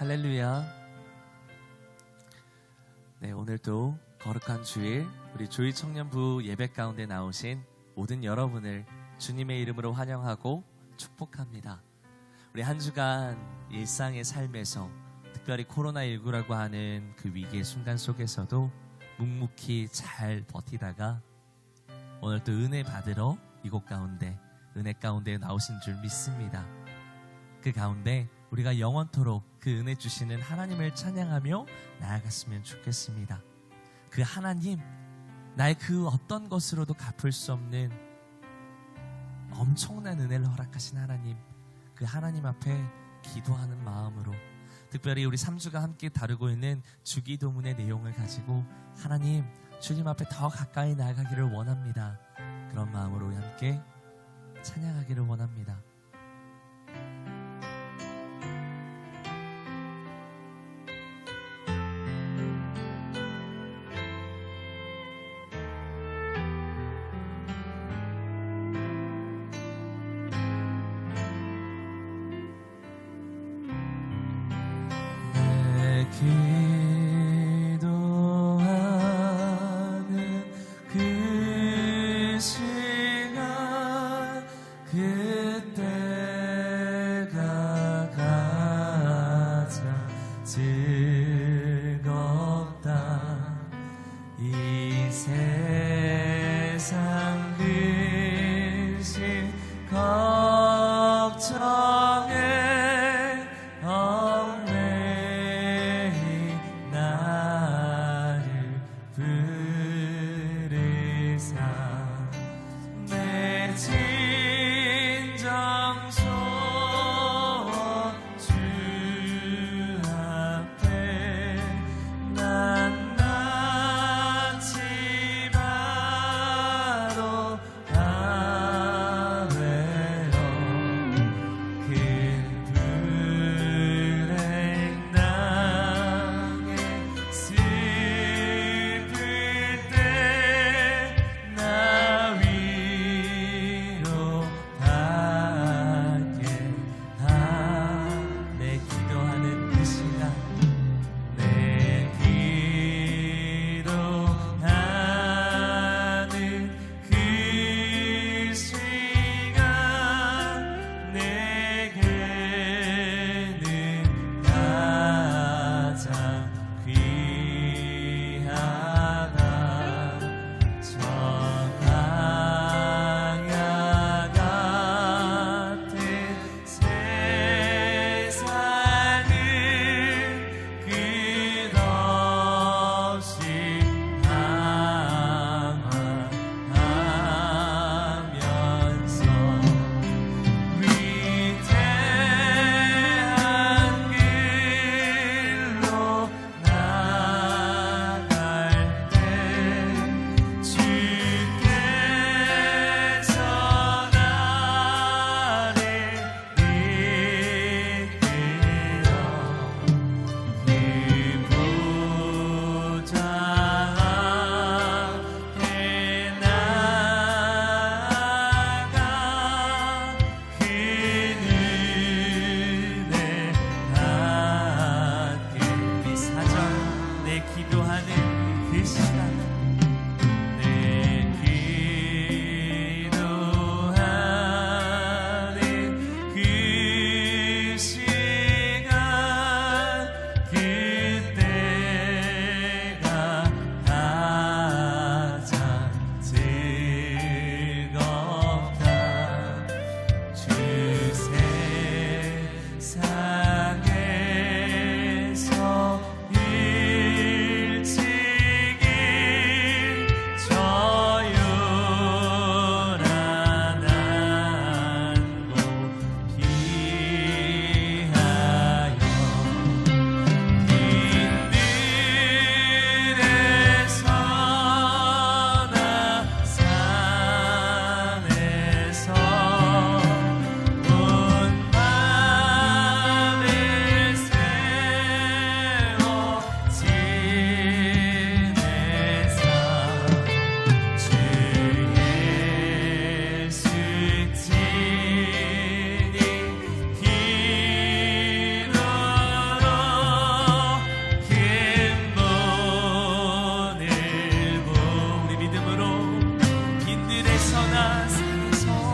할렐루야. 네, 오늘도 거룩한 주일 우리 조이 청년부 예배 가운데 나오신 모든 여러분을 주님의 이름으로 환영하고 축복합니다. 우리 한 주간 일상의 삶에서 특별히 코로나19라고 하는 그 위기의 순간 속에서도 묵묵히 잘 버티다가 오늘 또 은혜 받으러 이곳 가운데 은혜 가운데 나오신 줄 믿습니다. 그 가운데 우리가 영원토록 그 은혜 주시는 하나님을 찬양하며 나아갔으면 좋겠습니다. 그 하나님, 나의 그 어떤 것으로도 갚을 수 없는 엄청난 은혜를 허락하신 하나님, 그 하나님 앞에 기도하는 마음으로 특별히 우리 3주가 함께 다루고 있는 주기도문의 내용을 가지고 하나님, 주님 앞에 더 가까이 나아가기를 원합니다. 그런 마음으로 우리 함께 찬양하기를 원합니다. 기도하는 그 시간 그때 산에서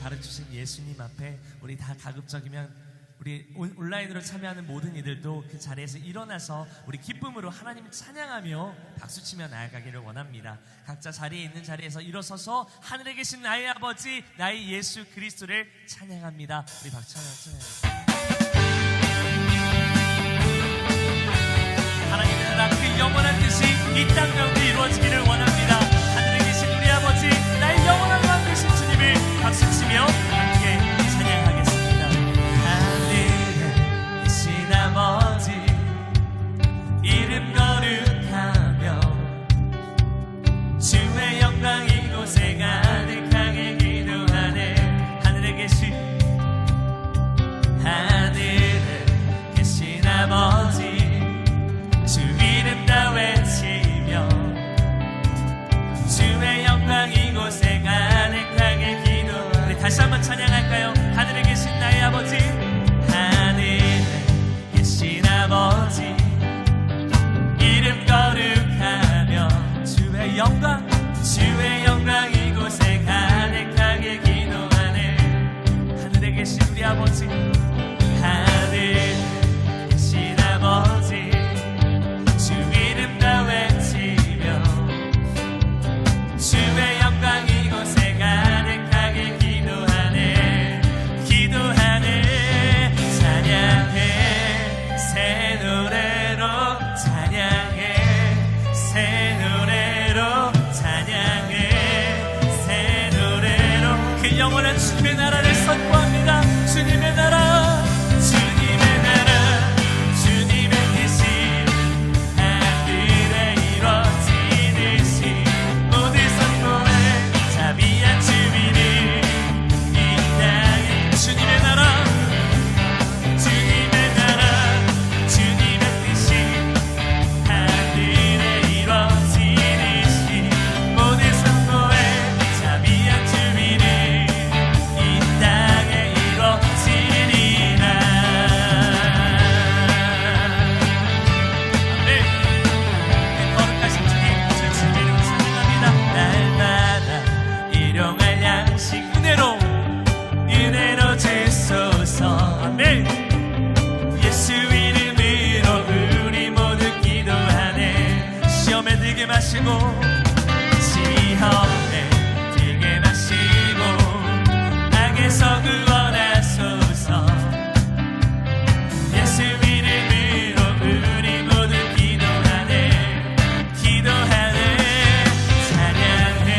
가르치신 예수님 앞에 우리 다 가급적이면 우리 온라인으로 참여하는 모든 이들도 그 자리에서 일어나서 우리 기쁨으로 하나님을 찬양하며 박수치며 나아가기를 원합니다. 각자 자리에 있는 자리에서 일어서서 하늘에 계신 나의 아버지 나의 예수 그리스도를 찬양합니다. 우리 박수 한번 쳐요. 하나님의 나라 그 영원한 뜻이 이 땅 가운데 이루어지기를 원합니다. 하늘에 계신 우리 아버지 나의 영원한 왕 되신 주님을 박수치며 함께 찬양하겠습니다. 하늘에 계신 아버지 이름 거룩하며 주의 영광 이곳에 가득하게 기도하네. 하늘에 계신 아버지 주 이름 다 외치며 주의 영광 이곳에 가득하게 기도. 우리 다시 한번 찬양할까요? 하늘에 계신 나의 아버지, 하늘에 계신 아버지 이름 거룩하며 주의 영광 이곳에 가득하게 기도하네. 하늘에 계신 우리 아버지, 하늘에 계신 아버지 주 이름 다 외치며 주의 영광 이곳에 가득하게 기도하네. 찬양해 새 노래로, 찬양해 새 노래로, 찬양해 새 노래로. 그 영원한 주님의 나라를 선포합니다. 주님의 나라, 주님의 나라, 주님의 뜻이 하늘에 이루어지듯이 모두 선포해 자비한 주민을 이 땅에. 주님의 나라, 주님의 나라, 주님의 뜻이 하늘에 이루어지듯이 모두 선포해 자비한 주민을 이 땅에 이루어지리라. 아멘. 거룩하신 주님, 주의 이름을 찬양합니다. 날마다 일용할 양식 은혜로 주소서. 아멘. 예수 이름으로 우리 모두 기도하네. 시험에 들게 마시고, 시험에 들게 마시고 악에서 구원하소서. 예수 이름으로 우리 모두 기도하네. 찬양해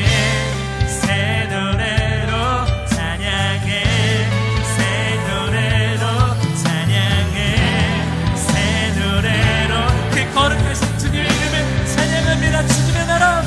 새 노래로, 찬양해 새 노래로, 찬양해 새 노래로. 그 거룩하신 주님의 이름을 찬양합니다. 주님의 나라,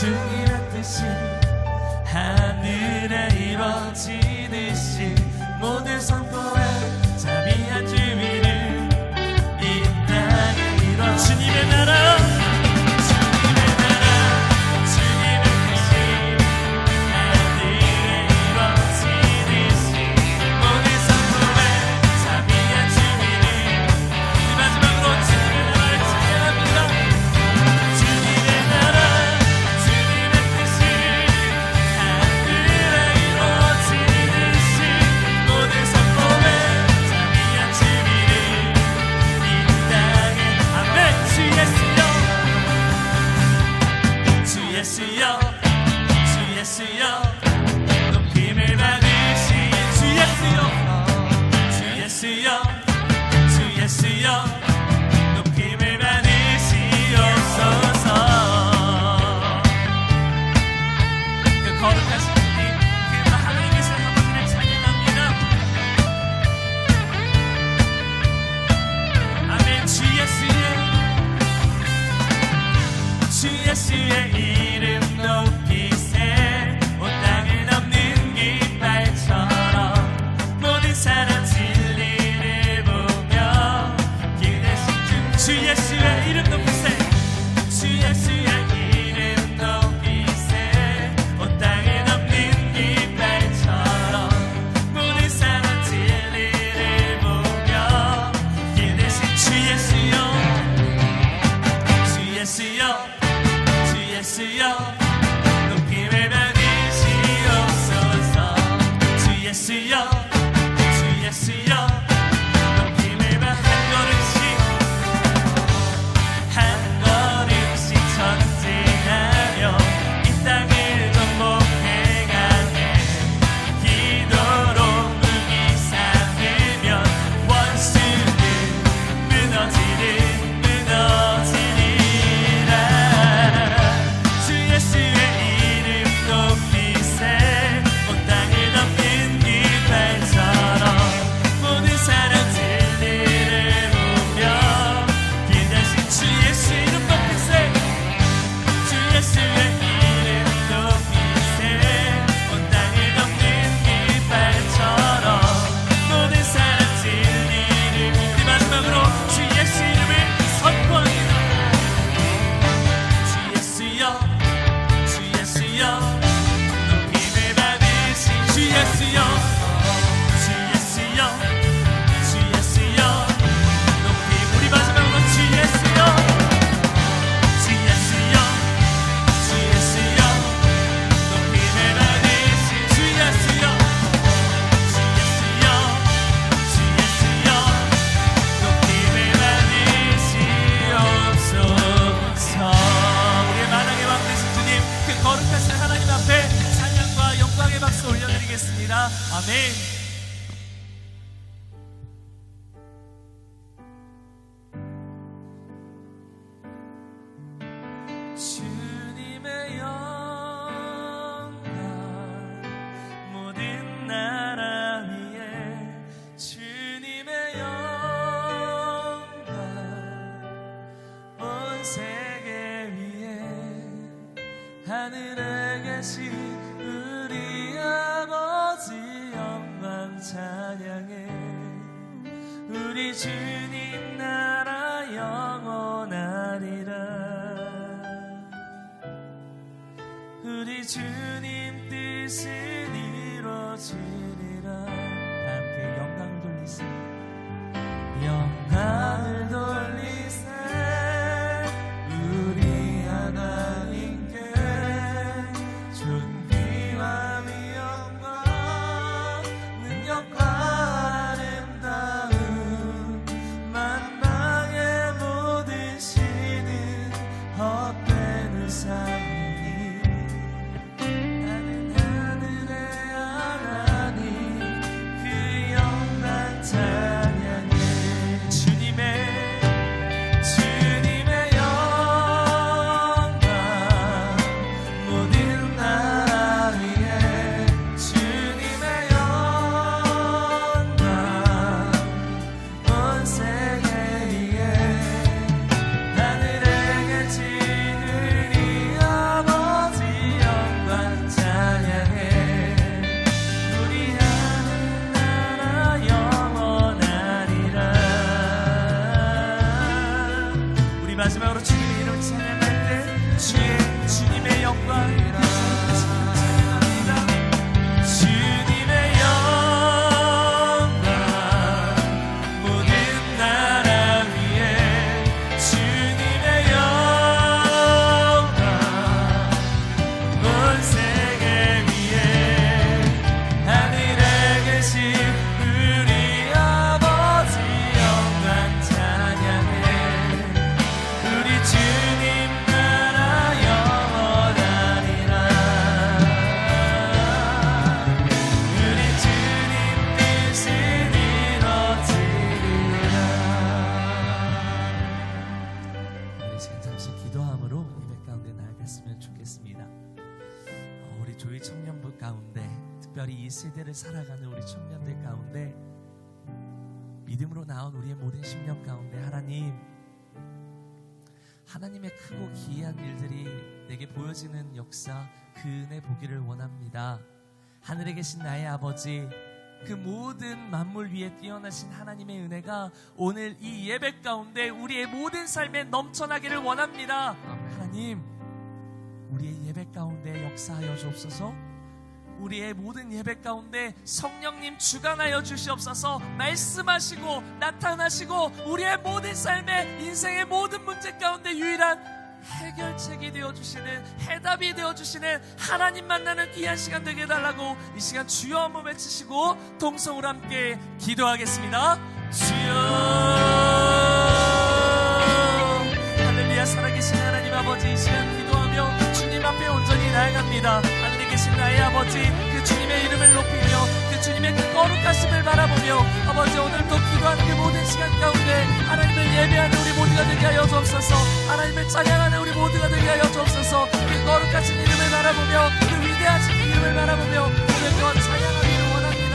주님의 뜻이 하늘에 이루어지듯이 모든 선포에 자비한 주의를 이 땅에 이루어 주님의 나라 예수의 이름 높이세 온 땅을 넘는 깃발처럼 모든 사람 진리를 보며 길 대신 주 예수의 이름 높이세 주 예수의 이름 높이세 온 땅을 넘는 깃발처럼 모든 사람 진리를 보며 길 대신 주 예수여 주 예수여 예수여 높임을 받으시옵소서 주 예수여 주 예수여 높임을 받 한 걸음씩 전진하며 이 땅을 정복해가네 기도로 무기 삼으면 원수는 무너지리라 아멘. 주님의 영광 모든 나라 위에 주님의 영광 온 세계 위에 하늘에 계신 우리 아버지 영광 찬양해 우리 주님 나라 영원하리라 우리 주님 뜻은 이루어지리라 다 함께 영광을 돌리세 영광을 돌리세 우리 하나님께 존귀와 위엄과 능력과 아름다움 만방의 모든 신은 헛되는 삶이 나는 하늘의 하나님 특별히 이 세대를 살아가는 우리 청년들 가운데 믿음으로 나온 우리의 모든 심령 가운데 하나님의 크고 기이한 일들이 내게 보여지는 역사, 그 은혜 보기를 원합니다. 하늘에 계신 나의 아버지, 그 모든 만물 위에 뛰어나신 하나님의 은혜가 오늘 이 예배 가운데 우리의 모든 삶에 넘쳐나기를 원합니다. 하나님, 우리의 예배 가운데 역사하여 주옵소서. 우리의 모든 예배 가운데 성령님 주관하여 주시옵소서. 말씀하시고 나타나시고 우리의 모든 삶의 인생의 모든 문제 가운데 유일한 해결책이 되어주시는, 해답이 되어주시는 하나님 만나는 귀한 시간 되게 해달라고 이 시간 주여 한번 외치시고 동성으로 함께 기도하겠습니다. 주여. 할렐루야. 살아계신 하나님 아버지, 이 시간 기도하며 주님 앞에 온전히 나아갑니다. 하늘에 계신 나의 아버지, 그 주님의 이름을 높이며 그 주님의 그 거룩하심을 바라보며 아버지, 오늘도 기도하는 그 모든 시간 가운데 하나님을 예배하는 우리 모두가 되게 하여 주옵소서. 하나님을 찬양하는 우리 모두가 되게 하여 주옵소서. 그 거룩하신 이름을 바라보며 그 위대하신 이름을 바라보며 오늘도 찬양하기를 원합니다.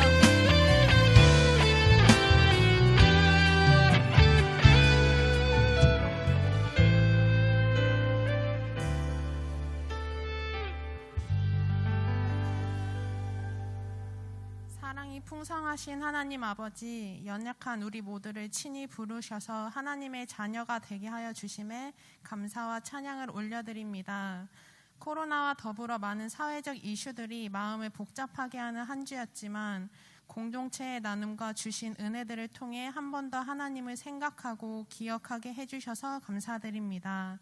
사랑이 풍성하신 하나님 아버지, 연약한 우리 모두를 친히 부르셔서 하나님의 자녀가 되게 하여 주심에 감사와 찬양을 올려드립니다. 코로나와 더불어 많은 사회적 이슈들이 마음을 복잡하게 하는 한 주였지만 공동체의 나눔과 주신 은혜들을 통해 한 번 더 하나님을 생각하고 기억하게 해주셔서 감사드립니다.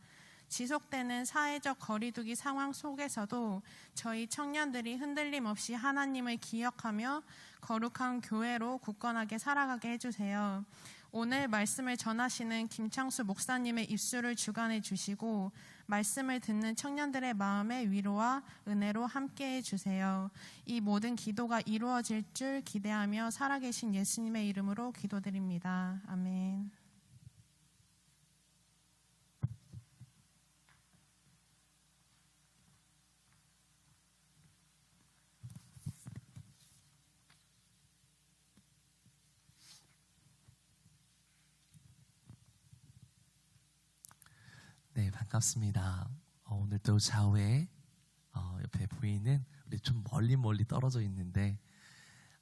지속되는 사회적 거리두기 상황 속에서도 저희 청년들이 흔들림 없이 하나님을 기억하며 거룩한 교회로 굳건하게 살아가게 해주세요. 오늘 말씀을 전하시는 김창수 목사님의 입술을 주관해 주시고 말씀을 듣는 청년들의 마음의 위로와 은혜로 함께해 주세요. 이 모든 기도가 이루어질 줄 기대하며 살아계신 예수님의 이름으로 기도드립니다. 아멘. 네, 반갑습니다. 오늘 또 좌우에 옆에 보이는 우리 좀 멀리 떨어져 있는데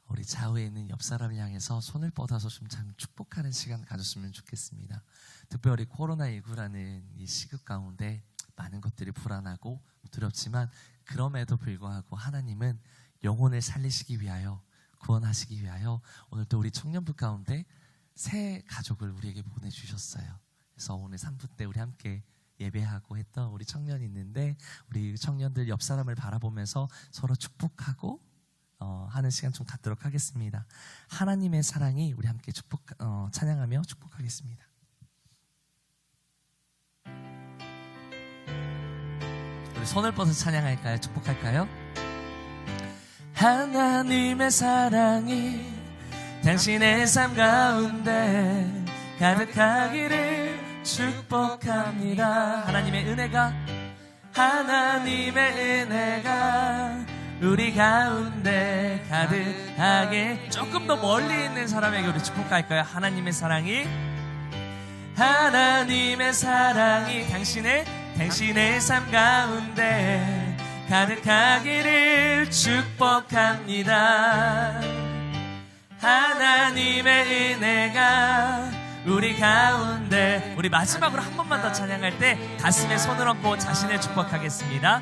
우리 좌우에 있는 옆 사람을 향해서 손을 뻗어서 좀 참 축복하는 시간 가졌으면 좋겠습니다. 특별히 코로나19라는 이 시국 가운데 많은 것들이 불안하고 두렵지만 그럼에도 불구하고 하나님은 영혼을 살리시기 위하여, 구원하시기 위하여 오늘 또 우리 청년부 가운데 새 가족을 우리에게 보내주셨어요. 그래서 오늘 3부 때 우리 함께 예배하고 했던 우리 청년이 있는데 우리 청년들 옆 사람을 바라보면서 서로 축복하고 하는 시간 좀 갖도록 하겠습니다. 하나님의 사랑이 우리 함께 찬양하며 축복하겠습니다. 우리 손을 뻗어서 찬양할까요? 축복할까요? 하나님의 사랑이 당신의 삶 가운데 가득하기를 축복합니다. 하나님의 은혜가 우리 가운데 가득하게. 조금 더 멀리 있는 사람에게 우리 축복할까요? 하나님의 사랑이 당신의 삶 가운데 가득하기를 축복합니다. 하나님의 은혜가 우리 가운데. 우리 마지막으로 한 번만 더 찬양할 때 가슴에 손을 얹고 자신을 축복하겠습니다.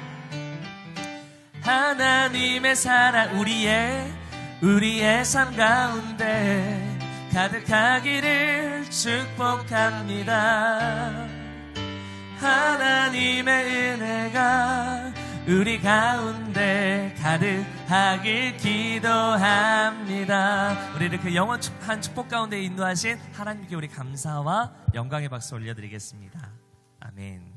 하나님의 사랑 우리의 삶 가운데 가득하기를 축복합니다. 하나님의 은혜가 우리 가운데 가득하길 기도합니다. 우리를 그 영원한 축복 가운데 인도하신 하나님께 우리 감사와 영광의 박수 올려드리겠습니다. 아멘.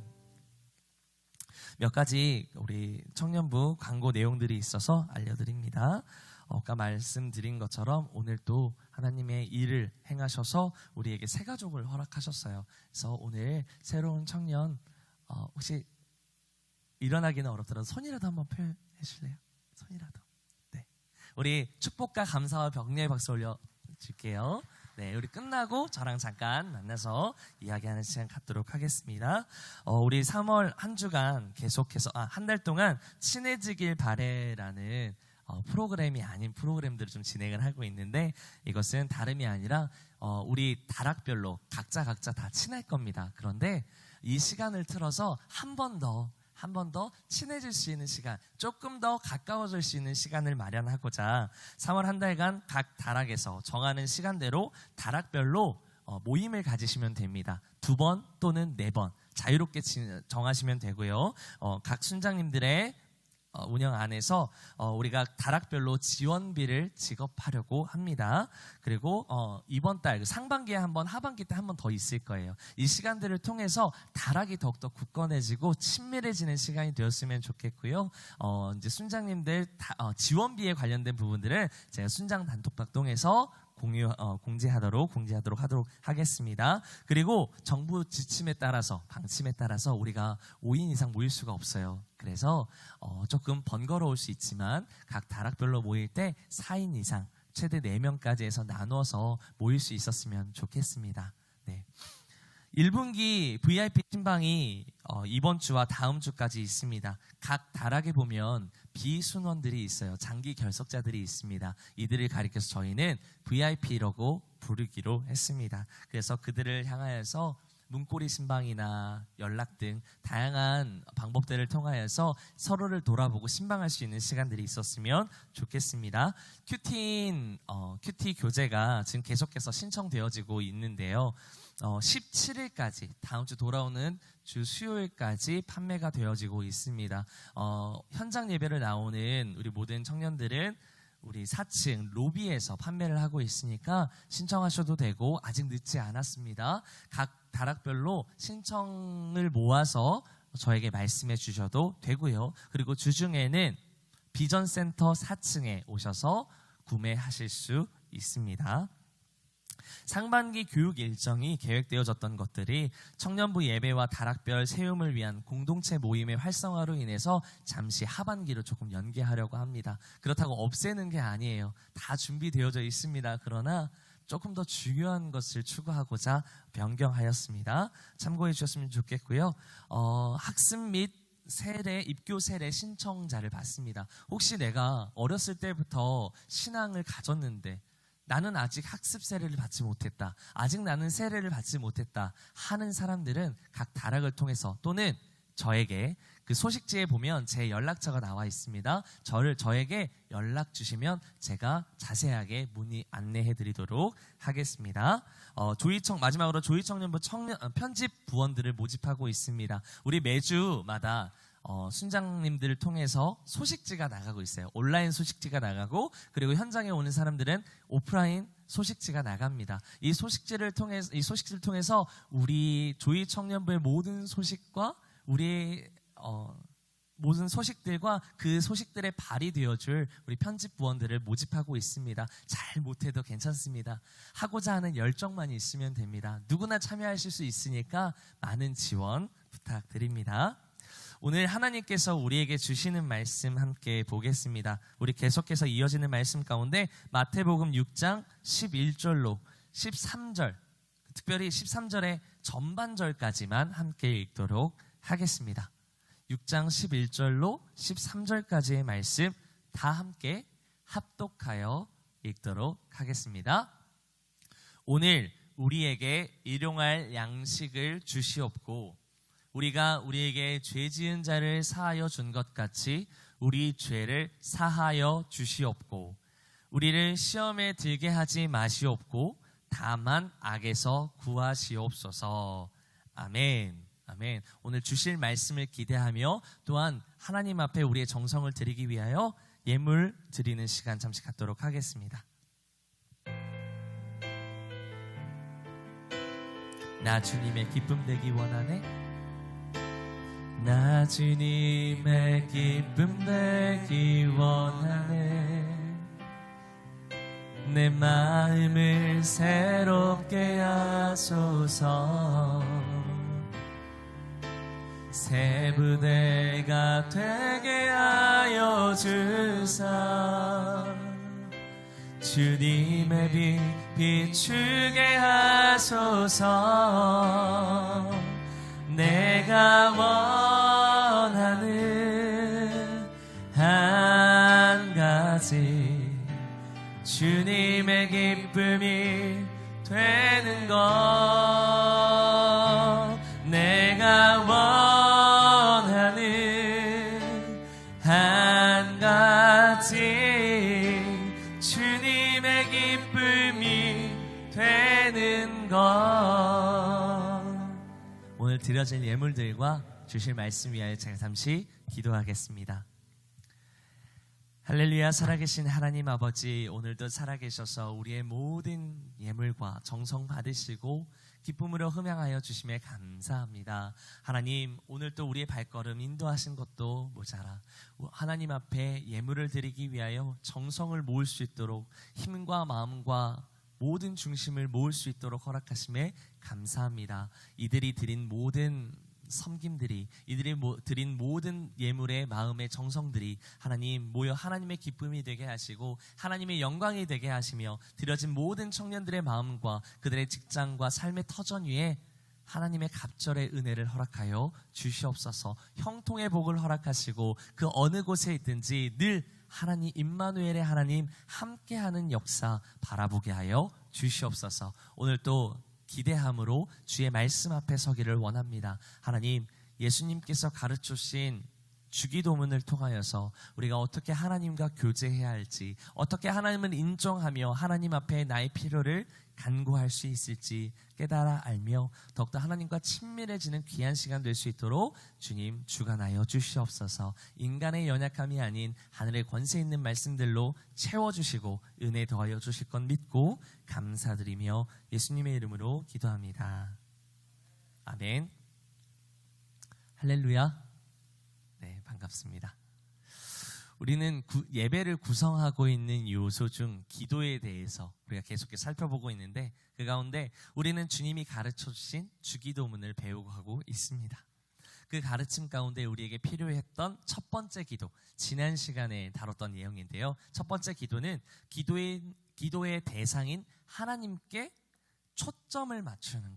몇 가지 우리 청년부 광고 내용들이 있어서 알려드립니다. 아까 말씀드린 것처럼 오늘 또 하나님의 일을 행하셔서 우리에게 새 가족을 허락하셨어요. 그래서 오늘 새로운 청년 혹시 일어나기는 어렵더라도 손이라도 한번 표현해 주실래요? 손이라도. 네, 우리 축복과 감사와 격려의 박수 올려줄게요. 네, 우리 끝나고 저랑 잠깐 만나서 이야기하는 시간 갖도록 하겠습니다. 우리 3월 한 주간 계속해서 한 달 동안 친해지길 바래라는 프로그램이 아닌 프로그램들을 좀 진행을 하고 있는데, 이것은 다름이 아니라 우리 다락별로 각자 다 친할 겁니다. 그런데 이 시간을 틀어서 한 번 더 친해질 수 있는 시간, 조금 더 가까워질 수 있는 시간을 마련하고자 3월 한 달간 각 다락에서 정하는 시간대로 다락별로 모임을 가지시면 됩니다. 2번 또는 4번 자유롭게 정하시면 되고요. 각 순장님들의 운영 안에서 우리가 다락별로 지원비를 지급하려고 합니다. 그리고 이번 달 상반기에 한 번, 하반기 때 한 번 더 있을 거예요. 이 시간들을 통해서 다락이 더욱더 굳건해지고 친밀해지는 시간이 되었으면 좋겠고요. 이제 순장님들 지원비에 관련된 부분들은 제가 순장 단톡방 통해서 공지하도록 하겠습니다. 그리고 정부 지침에 따라서, 방침에 따라서 우리가 5인 이상 모일 수가 없어요. 그래서 조금 번거로울 수 있지만 각 다락별로 모일 때 4인 이상, 최대 4명까지 해서 나눠서 모일 수 있었으면 좋겠습니다. 네. 1분기 VIP 신방이 이번 주와 다음 주까지 있습니다. 각 다락에 보면 비순원들이 있어요. 장기 결석자들이 있습니다. 이들을 가리켜서 저희는 VIP라고 부르기로 했습니다. 그래서 그들을 향하여서 문고리 신방이나 연락 등 다양한 방법들을 통하여서 서로를 돌아보고 신방할 수 있는 시간들이 있었으면 좋겠습니다. 큐티 교재가 지금 계속해서 신청되어지고 있는데요. 17일까지, 다음 주 돌아오는 주 수요일까지 판매가 되어지고 있습니다. 현장 예배를 나오는 우리 모든 청년들은 우리 4층 로비에서 판매를 하고 있으니까 신청하셔도 되고, 아직 늦지 않았습니다. 각 다락별로 신청을 모아서 저에게 말씀해 주셔도 되고요. 그리고 주중에는 비전센터 4층에 오셔서 구매하실 수 있습니다. 상반기 교육 일정이 계획되어졌던 것들이 청년부 예배와 다락별 세움을 위한 공동체 모임의 활성화로 인해서 잠시 하반기로 조금 연기하려고 합니다. 그렇다고 없애는 게 아니에요. 다 준비되어져 있습니다. 그러나 조금 더 중요한 것을 추구하고자 변경하였습니다. 참고해 주셨으면 좋겠고요. 학습 및 입교 세례 신청자를 받습니다. 혹시 내가 어렸을 때부터 신앙을 가졌는데 나는 아직 학습 세례를 받지 못했다, 아직 나는 세례를 받지 못했다 하는 사람들은 각 다락을 통해서, 또는 저에게 그 소식지에 보면 제 연락처가 나와 있습니다. 저에게 연락 주시면 제가 자세하게 문의 안내해 드리도록 하겠습니다. 마지막으로 조이청년부 편집 부원들을 모집하고 있습니다. 우리 매주마다 순장님들을 통해서 소식지가 나가고 있어요. 온라인 소식지가 나가고, 그리고 현장에 오는 사람들은 오프라인 소식지가 나갑니다. 이 소식지를 통해서 우리 조이 청년부의 모든 소식과 우리의 모든 소식들과 그 소식들의 발이 되어줄 우리 편집 부원들을 모집하고 있습니다. 잘 못해도 괜찮습니다. 하고자 하는 열정만 있으면 됩니다. 누구나 참여하실 수 있으니까 많은 지원 부탁드립니다. 오늘 하나님께서 우리에게 주시는 말씀 함께 보겠습니다. 우리 계속해서 이어지는 말씀 가운데 마태복음 6장 11절로 13절, 특별히 13절의 전반절까지만 함께 읽도록 하겠습니다. 6장 11절로 13절까지의 말씀 다 함께 합독하여 읽도록 하겠습니다. 오늘 우리에게 일용할 양식을 주시옵고, 우리가 우리에게 죄 지은 자를 사하여 준 것 같이 우리 죄를 사하여 주시옵고 우리를 시험에 들게 하지 마시옵고 다만 악에서 구하시옵소서. 아멘. 아멘. 오늘 주실 말씀을 기대하며 또한 하나님 앞에 우리의 정성을 드리기 위하여 예물 드리는 시간 잠시 갖도록 하겠습니다. 나 주님의 기쁨 되기 원하네. 나 주님의 기쁨 되기 원하네. 내 마음을 새롭게 하소서. 새 부대가 되게 하여 주사. 주님의 빛 비추게 하소서. 내가 원하는 한 가지 주님의 기쁨이 되는 것. 내가 원하는 한 가지 주님의 기쁨이 되는 것. 오늘 드려질 예물들과 주실 말씀 위하여 제가 잠시 기도하겠습니다. 할렐루야. 살아계신 하나님 아버지, 오늘도 살아계셔서 우리의 모든 예물과 정성 받으시고 기쁨으로 흠양하여 주심에 감사합니다. 하나님, 오늘 또 우리의 발걸음 인도하신 것도 모자라 하나님 앞에 예물을 드리기 위하여 정성을 모을 수 있도록 힘과 마음과 모든 중심을 모을 수 있도록 허락하심에 감사합니다. 이들이 드린 모든 섬김들이, 이들이 드린 모든 예물의 마음의 정성들이 하나님 모여 하나님의 기쁨이 되게 하시고 하나님의 영광이 되게 하시며 드려진 모든 청년들의 마음과 그들의 직장과 삶의 터전 위에 하나님의 갑절의 은혜를 허락하여 주시옵소서. 형통의 복을 허락하시고 그 어느 곳에 있든지 늘 하나님 임마누엘의 하나님 함께하는 역사 바라보게 하여 주시옵소서. 오늘 또 기대함으로 주의 말씀 앞에 서기를 원합니다. 하나님, 예수님께서 가르치신 주기도문을 통하여서 우리가 어떻게 하나님과 교제해야 할지, 어떻게 하나님을 인정하며 하나님 앞에 나의 필요를 간구할 수 있을지 깨달아 알며 더욱더 하나님과 친밀해지는 귀한 시간 될 수 있도록 주님 주관하여 주시옵소서. 인간의 연약함이 아닌 하늘의 권세 있는 말씀들로 채워주시고 은혜 더하여 주실 것 믿고 감사드리며 예수님의 이름으로 기도합니다. 아멘. 할렐루야. 네, 반갑습니다. 우리는 예배를 구성하고 있는 요소 중 기도에 대해서 우리가 계속해서 살펴보고 있는데 그 가운데 우리는 주님이 가르쳐 주신 주기도문을 배우고 가고 있습니다. 그 가르침 가운데 우리에게 필요했던 첫 번째 기도, 지난 시간에 다뤘던 내용인데요. 첫 번째 기도는 기도의 대상인 하나님께 초점을 맞추는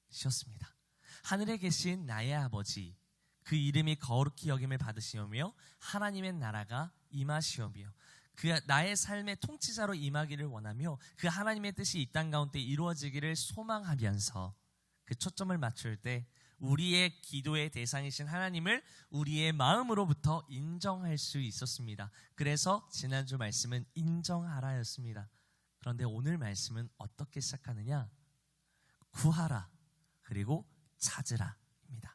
것이었습니다. 하늘에 계신 나의 아버지, 그 이름이 거룩히 여김을 받으시오며 하나님의 나라가 임하시오며 그 나의 삶의 통치자로 임하기를 원하며 그 하나님의 뜻이 이 땅 가운데 이루어지기를 소망하면서 그 초점을 맞출 때 우리의 기도의 대상이신 하나님을 우리의 마음으로부터 인정할 수 있었습니다. 그래서 지난주 말씀은 인정하라였습니다. 그런데 오늘 말씀은 어떻게 시작하느냐? 구하라 그리고 찾으라 입니다.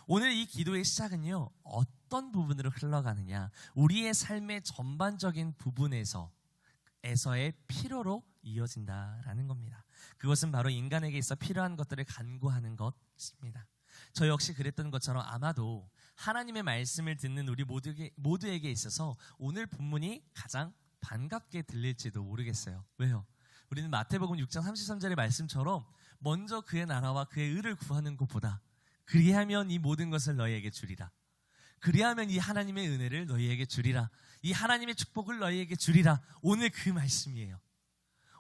오늘 이 기도의 시작은요, 어떤 부분으로 흘러가느냐, 우리의 삶의 전반적인 부분에서의 필요로 이어진다라는 겁니다. 그것은 바로 인간에게 있어 필요한 것들을 간구하는 것입니다. 저 역시 그랬던 것처럼 아마도 하나님의 말씀을 듣는 우리 모두에게 있어서 오늘 본문이 가장 반갑게 들릴지도 모르겠어요. 왜요? 우리는 마태복음 6장 33절의 말씀처럼 먼저 그의 나라와 그의 의를 구하는 것보다 그리하면 이 모든 것을 너희에게 주리라. 그리하면 이 하나님의 은혜를 너희에게 주리라. 이 하나님의 축복을 너희에게 주리라. 오늘 그 말씀이에요.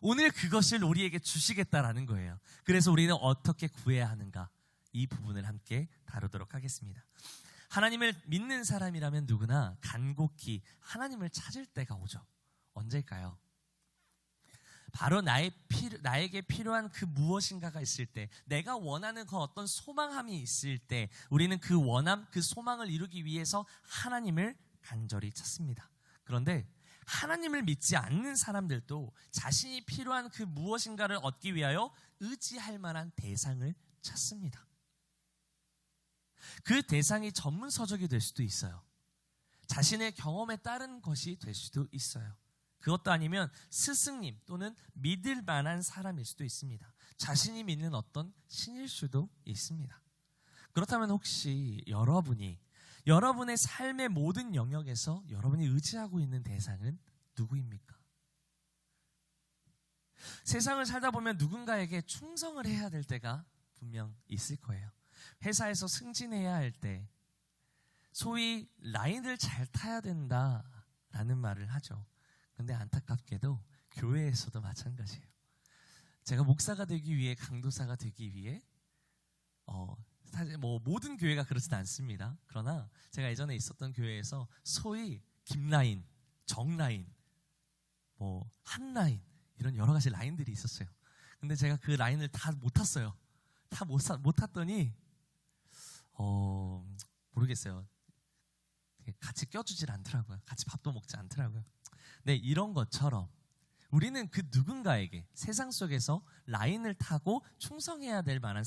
오늘 그것을 우리에게 주시겠다라는 거예요. 그래서 우리는 어떻게 구해야 하는가? 이 부분을 함께 다루도록 하겠습니다. 하나님을 믿는 사람이라면 누구나 간곡히 하나님을 찾을 때가 오죠. 언제일까요? 바로 나에게 필요한 그 무엇인가가 있을 때, 내가 원하는 그 어떤 소망함이 있을 때 우리는 그 원함, 그 소망을 이루기 위해서 하나님을 간절히 찾습니다. 그런데 하나님을 믿지 않는 사람들도 자신이 필요한 그 무엇인가를 얻기 위하여 의지할 만한 대상을 찾습니다. 그 대상이 전문서적이 될 수도 있어요. 자신의 경험에 따른 것이 될 수도 있어요. 그것도 아니면 스승님 또는 믿을 만한 사람일 수도 있습니다. 자신이 믿는 어떤 신일 수도 있습니다. 그렇다면 혹시 여러분의 삶의 모든 영역에서 여러분이 의지하고 있는 대상은 누구입니까? 세상을 살다 보면 누군가에게 충성을 해야 될 때가 분명 있을 거예요. 회사에서 승진해야 할 때 소위 라인을 잘 타야 된다라는 말을 하죠. 근데 안타깝게도 교회에서도 마찬가지예요. 제가 목사가 되기 위해, 강도사가 되기 위해 사실 모든 교회가 그렇진 않습니다. 그러나 제가 예전에 있었던 교회에서 소위 김라인, 정라인, 한라인 이런 여러 가지 라인들이 있었어요. 근데 제가 그 라인을 다 못 탔어요. 다 못 탔더니 모르겠어요. 같이 껴주질 않더라고요. 같이 밥도 먹지 않더라고요. 네, 이런 것처럼 우리는 그 누군가에게 세상 속에서 라인을 타고 충성해야 될 만한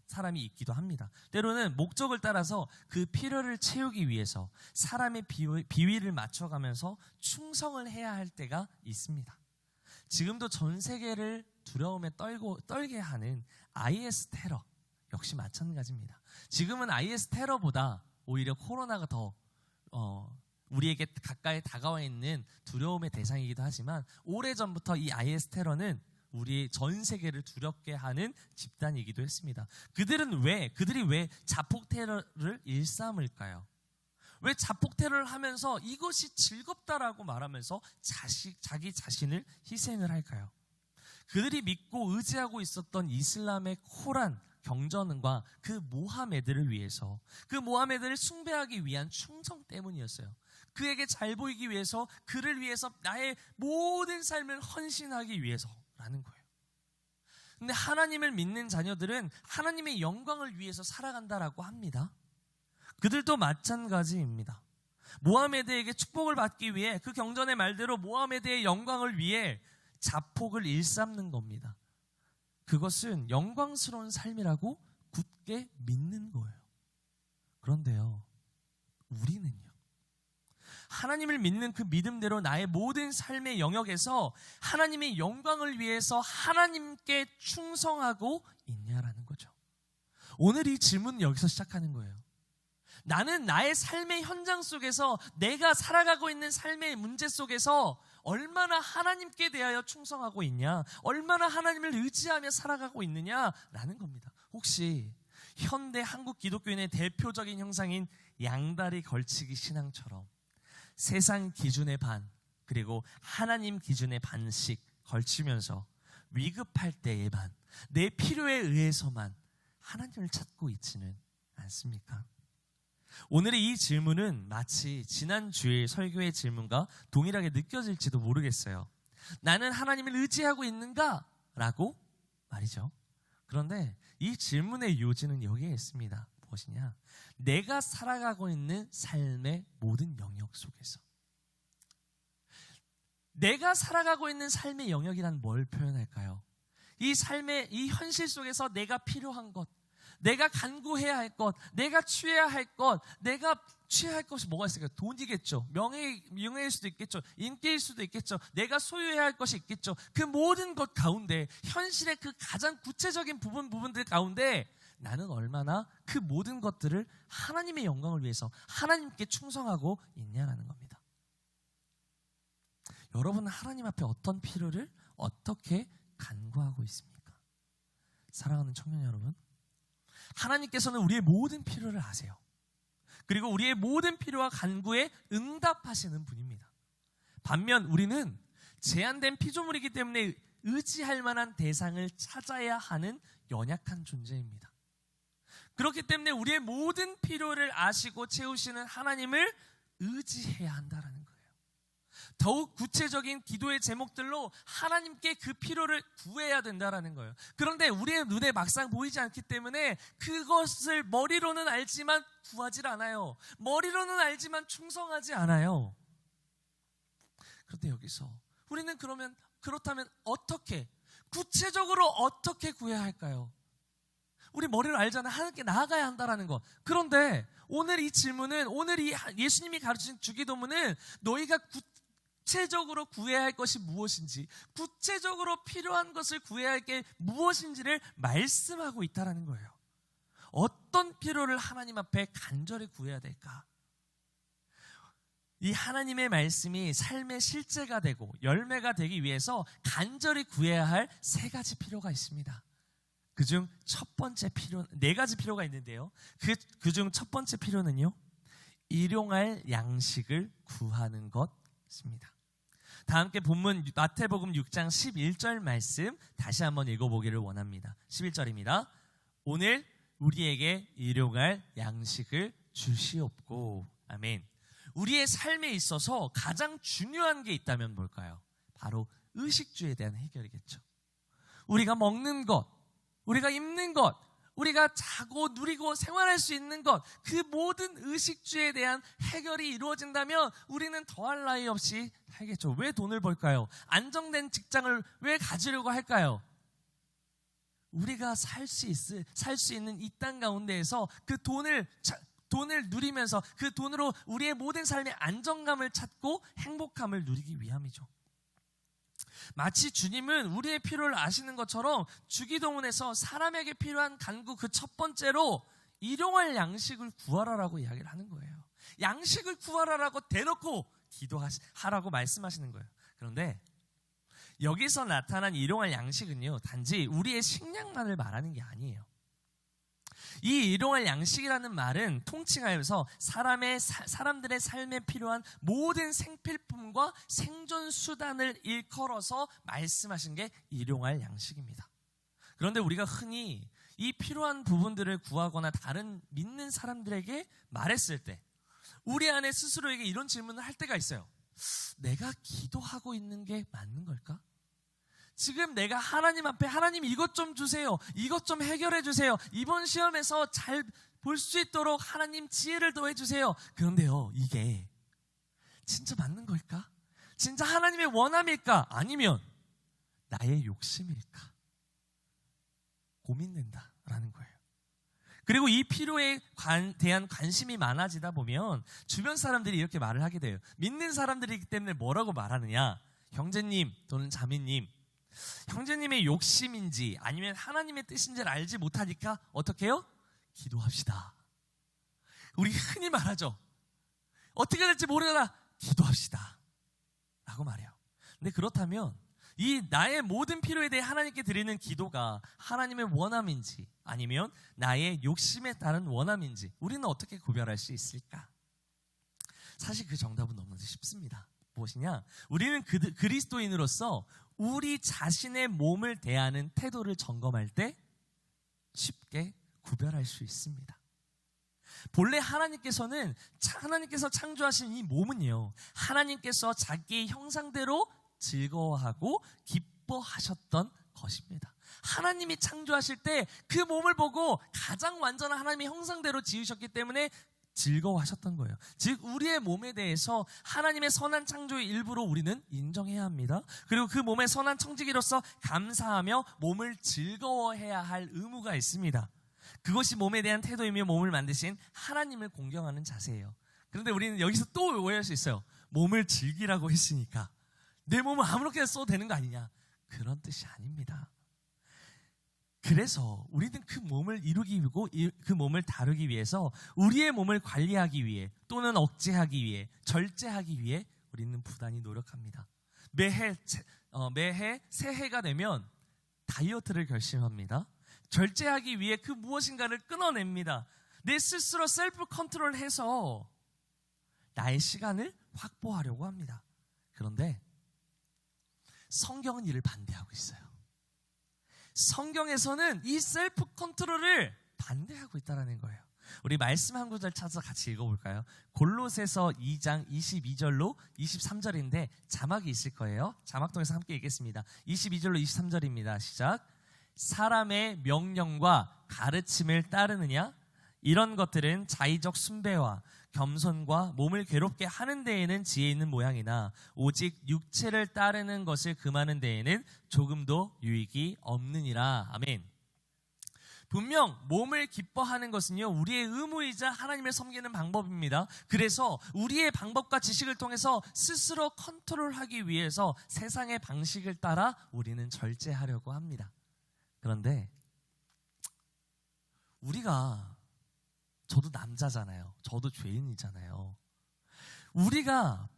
사람이 있기도 합니다. 때로는 목적을 따라서 그 필요를 채우기 위해서 사람의 비위를 맞춰가면서 충성을 해야 할 때가 있습니다. 지금도 전 세계를 두려움에 떨게 하는 IS 테러 역시 마찬가지입니다. 지금은 IS 테러보다 오히려 코로나가 더 우리에게 가까이 다가와 있는 두려움의 대상이기도 하지만 오래전부터 이 IS 테러는 우리 전 세계를 두렵게 하는 집단이기도 했습니다. 그들이 왜 자폭 테러를 일삼을까요? 왜 자폭 테러를 하면서 이것이 즐겁다라고 말하면서 자기 자신을 희생을 할까요? 그들이 믿고 의지하고 있었던 이슬람의 코란 경전과 그 모하메드를 위해서, 그 모하메드를 숭배하기 위한 충성 때문이었어요. 그에게 잘 보이기 위해서, 그를 위해서 나의 모든 삶을 헌신하기 위해서라는 거예요. 근데 하나님을 믿는 자녀들은 하나님의 영광을 위해서 살아간다라고 합니다. 그들도 마찬가지입니다. 모하메드에게 축복을 받기 위해, 그 경전의 말대로 모하메드의 영광을 위해 자폭을 일삼는 겁니다. 그것은 영광스러운 삶이라고 굳게 믿는 거예요. 그런데요, 우리는요, 하나님을 믿는 그 믿음대로 나의 모든 삶의 영역에서 하나님의 영광을 위해서 하나님께 충성하고 있냐라는 거죠. 오늘 이 질문은 여기서 시작하는 거예요. 나는 나의 삶의 현장 속에서, 내가 살아가고 있는 삶의 문제 속에서 얼마나 하나님께 대하여 충성하고 있냐, 얼마나 하나님을 의지하며 살아가고 있느냐라는 겁니다. 혹시 현대 한국 기독교인의 대표적인 형상인 양다리 걸치기 신앙처럼 세상 기준의 반, 그리고 하나님 기준의 반씩 걸치면서 위급할 때의 반, 내 필요에 의해서만 하나님을 찾고 있지는 않습니까? 오늘의 이 질문은 마치 지난주의 설교의 질문과 동일하게 느껴질지도 모르겠어요. 나는 하나님을 의지하고 있는가? 라고 말이죠. 그런데 이 질문의 요지는 여기에 있습니다. 무엇이냐? 내가 살아가고 있는 삶의 모든 영역 속에서, 내가 살아가고 있는 삶의 영역이란 뭘 표현할까요? 이 삶의 이 현실 속에서 내가 필요한 것, 내가 간구해야 할 것, 내가 취해야 할 것, 내가 취해야 할 것이 뭐가 있을까요? 돈이겠죠. 명예일 수도 있겠죠. 인기일 수도 있겠죠. 내가 소유해야 할 것이 있겠죠. 그 모든 것 가운데, 현실의 그 가장 구체적인 부분들 가운데 나는 얼마나 그 모든 것들을 하나님의 영광을 위해서 하나님께 충성하고 있냐라는 겁니다. 여러분은 하나님 앞에 어떤 필요를 어떻게 간구하고 있습니까? 사랑하는 청년 여러분, 하나님께서는 우리의 모든 필요를 아세요. 그리고 우리의 모든 필요와 간구에 응답하시는 분입니다. 반면 우리는 제한된 피조물이기 때문에 의지할 만한 대상을 찾아야 하는 연약한 존재입니다. 그렇기 때문에 우리의 모든 필요를 아시고 채우시는 하나님을 의지해야 한다는 거예요. 더욱 구체적인 기도의 제목들로 하나님께 그 필요를 구해야 된다라는 거예요. 그런데 우리의 눈에 막상 보이지 않기 때문에 그것을 머리로는 알지만 구하질 않아요. 머리로는 알지만 충성하지 않아요. 그런데 여기서 우리는 그렇다면 어떻게, 구체적으로 어떻게 구해야 할까요? 우리 머리로 알잖아요. 하나님께 나아가야 한다라는 거. 그런데 오늘 이 질문은, 오늘 이 예수님이 가르친 주기도문은 너희가 구체적으로 구해야 할 것이 무엇인지, 구체적으로 필요한 것을 구해야 할 게 무엇인지를 말씀하고 있다라는 거예요. 어떤 필요를 하나님 앞에 간절히 구해야 될까? 이 하나님의 말씀이 삶의 실제가 되고 열매가 되기 위해서 간절히 구해야 할 3가지 필요가 있습니다. 그중 첫 번째 필요, 4가지 필요가 있는데요. 그중 첫 번째 필요는요, 일용할 양식을 구하는 것입니다. 다 함께 본문 마태복음 6장 11절 말씀 다시 한번 읽어보기를 원합니다. 11절입니다. 오늘 우리에게 일용할 양식을 주시옵고. 아멘. 우리의 삶에 있어서 가장 중요한 게 있다면 뭘까요? 바로 의식주에 대한 해결이겠죠. 우리가 먹는 것, 우리가 입는 것, 우리가 자고 누리고 생활할 수 있는 것, 그 모든 의식주에 대한 해결이 이루어진다면 우리는 더할 나위 없이 살겠죠. 왜 돈을 벌까요? 안정된 직장을 왜 가지려고 할까요? 우리가 살 수 있는 이 땅 가운데에서 그 돈을 누리면서 그 돈으로 우리의 모든 삶의 안정감을 찾고 행복함을 누리기 위함이죠. 마치 주님은 우리의 필요를 아시는 것처럼 주기도문에서 사람에게 필요한 간구 그 첫 번째로 일용할 양식을 구하라라고 이야기를 하는 거예요. 양식을 구하라라고 대놓고 기도하라고 말씀하시는 거예요. 그런데 여기서 나타난 일용할 양식은요, 단지 우리의 식량만을 말하는 게 아니에요. 이 일용할 양식이라는 말은 통칭하여서 사람들의 삶에 필요한 모든 생필품과 생존 수단을 일컬어서 말씀하신 게 일용할 양식입니다. 그런데 우리가 흔히 이 필요한 부분들을 구하거나 다른 믿는 사람들에게 말했을 때 우리 안에 스스로에게 이런 질문을 할 때가 있어요. 내가 기도하고 있는 게 맞는 걸까? 지금 내가 하나님 앞에 하나님 이것 좀 주세요. 이것 좀 해결해 주세요. 이번 시험에서 잘 볼 수 있도록 하나님 지혜를 더해 주세요. 그런데요, 이게 진짜 맞는 걸까? 진짜 하나님의 원함일까? 아니면 나의 욕심일까? 고민된다라는 거예요. 그리고 이 필요에 대한 관심이 많아지다 보면 주변 사람들이 이렇게 말을 하게 돼요. 믿는 사람들이기 때문에 뭐라고 말하느냐? 형제님 또는 자매님, 형제님의 욕심인지 아니면 하나님의 뜻인지를 알지 못하니까 어떻게 해요? 기도합시다. 우리 흔히 말하죠. 어떻게 될지 모르겠다. 기도합시다 라고 말해요. 근데 그렇다면 이 나의 모든 필요에 대해 하나님께 드리는 기도가 하나님의 원함인지 아니면 나의 욕심에 따른 원함인지 우리는 어떻게 구별할 수 있을까? 사실 그 정답은 너무나도 쉽습니다. 무엇이냐? 우리는 그리스도인으로서 우리 자신의 몸을 대하는 태도를 점검할 때 쉽게 구별할 수 있습니다. 본래 하나님께서 창조하신 이 몸은요, 하나님께서 자기의 형상대로 즐거워하고 기뻐하셨던 것입니다. 하나님이 창조하실 때 그 몸을 보고 가장 완전한 하나님의 형상대로 지으셨기 때문에 즐거워하셨던 거예요. 즉 우리의 몸에 대해서 하나님의 선한 창조의 일부로 우리는 인정해야 합니다. 그리고 그 몸의 선한 청지기로서 감사하며 몸을 즐거워해야 할 의무가 있습니다. 그것이 몸에 대한 태도이며 몸을 만드신 하나님을 공경하는 자세예요. 그런데 우리는 여기서 또 오해할 수 있어요. 몸을 즐기라고 했으니까 내 몸을 아무렇게나 써도 되는 거 아니냐? 그런 뜻이 아닙니다. 그래서 우리는 그 몸을 이루고 그 몸을 다루기 위해서 우리의 몸을 관리하기 위해 또는 억제하기 위해 절제하기 위해 우리는 부단히 노력합니다. 매해 새해가 되면 다이어트를 결심합니다. 절제하기 위해 그 무엇인가를 끊어냅니다. 내 스스로 셀프 컨트롤해서 나의 시간을 확보하려고 합니다. 그런데 성경은 이를 반대하고 있어요. 성경에서는 이 셀프 컨트롤을 반대하고 있다는 거예요. 우리 말씀 한 구절 찾아서 같이 읽어볼까요? 골로새서 2장 22절로 23절인데 자막이 있을 거예요. 자막 통해서 함께 읽겠습니다. 22절로 23절입니다. 시작. 사람의 명령과 가르침을 따르느냐? 이런 것들은 자의적 숭배와 겸손과 몸을 괴롭게 하는 데에는 지혜 있는 모양이나 오직 육체를 따르는 것을 금하는 데에는 조금도 유익이 없느니라. 아멘. 분명 몸을 기뻐하는 것은요, 우리의 의무이자 하나님을 섬기는 방법입니다. 그래서 우리의 방법과 지식을 통해서 스스로 컨트롤하기 위해서 세상의 방식을 따라 우리는 절제하려고 합니다. 그런데 우리가, 저도 남자잖아요. 저도 죄인이잖아요. 우리가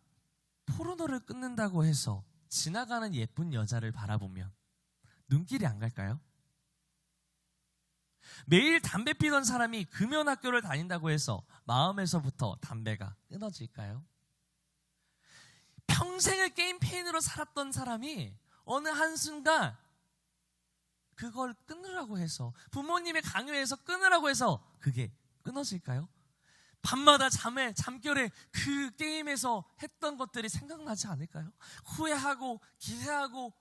포르노를 끊는다고 해서 지나가는 예쁜 여자를 바라보면 눈길이 안 갈까요? 매일 담배 피던 사람이 금연학교를 다닌다고 해서 마음에서부터 담배가 끊어질까요? 평생을 게임 페인으로 살았던 사람이 어느 한순간 그걸 끊으라고 해서, 부모님의 강요에서 끊으라고 해서 그게 끊어질까요? 밤마다 잠결에 그 게임에서 했던 것들이 생각나지 않을까요? 후회하고 기대하고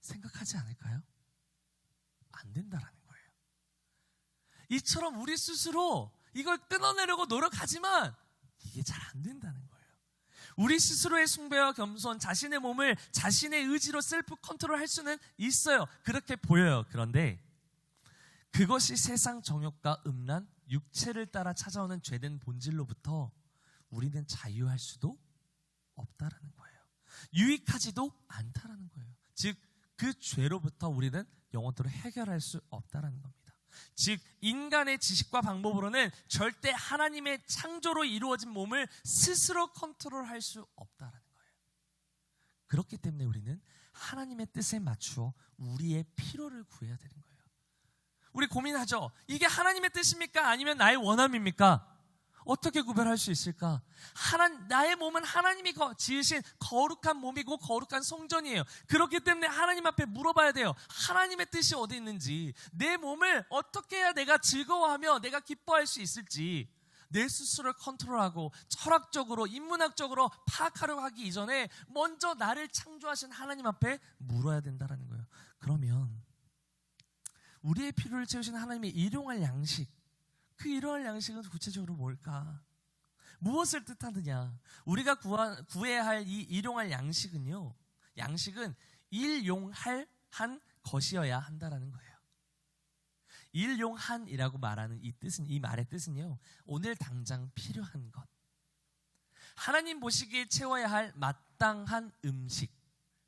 생각하지 않을까요? 안 된다라는 거예요. 이처럼 우리 스스로 이걸 끊어내려고 노력하지만 이게 잘 안 된다는 거예요. 우리 스스로의 숭배와 겸손, 자신의 몸을 자신의 의지로 셀프 컨트롤 할 수는 있어요. 그렇게 보여요. 그런데 그것이 세상 정욕과 음란, 육체를 따라 찾아오는 죄된 본질로부터 우리는 자유할 수도 없다라는 거예요. 유익하지도 않다라는 거예요. 즉, 그 죄로부터 우리는 영원토록 해결할 수 없다라는 겁니다. 즉, 인간의 지식과 방법으로는 절대 하나님의 창조로 이루어진 몸을 스스로 컨트롤할 수 없다라는 거예요. 그렇기 때문에 우리는 하나님의 뜻에 맞추어 우리의 필요를 구해야 되는 거예요. 우리 고민하죠. 이게 하나님의 뜻입니까? 아니면 나의 원함입니까? 어떻게 구별할 수 있을까? 나의 몸은 하나님이 지으신 거룩한 몸이고 거룩한 성전이에요. 그렇기 때문에 하나님 앞에 물어봐야 돼요. 하나님의 뜻이 어디 있는지, 내 몸을 어떻게 해야 내가 즐거워하며 내가 기뻐할 수 있을지, 내 스스로를 컨트롤하고 철학적으로, 인문학적으로 파악하려고 하기 이전에 먼저 나를 창조하신 하나님 앞에 물어야 된다는 거예요. 그러면 우리의 필요를 채우신 하나님의 일용할 양식, 그 일용할 양식은 구체적으로 뭘까? 무엇을 뜻하느냐? 우리가 구해야 할 이 일용할 양식은요, 양식은 일용할 한 것이어야 한다라는 거예요. 일용한이라고 말하는 이 말의 뜻은요, 오늘 당장 필요한 것, 하나님 보시기에 채워야 할 마땅한 음식,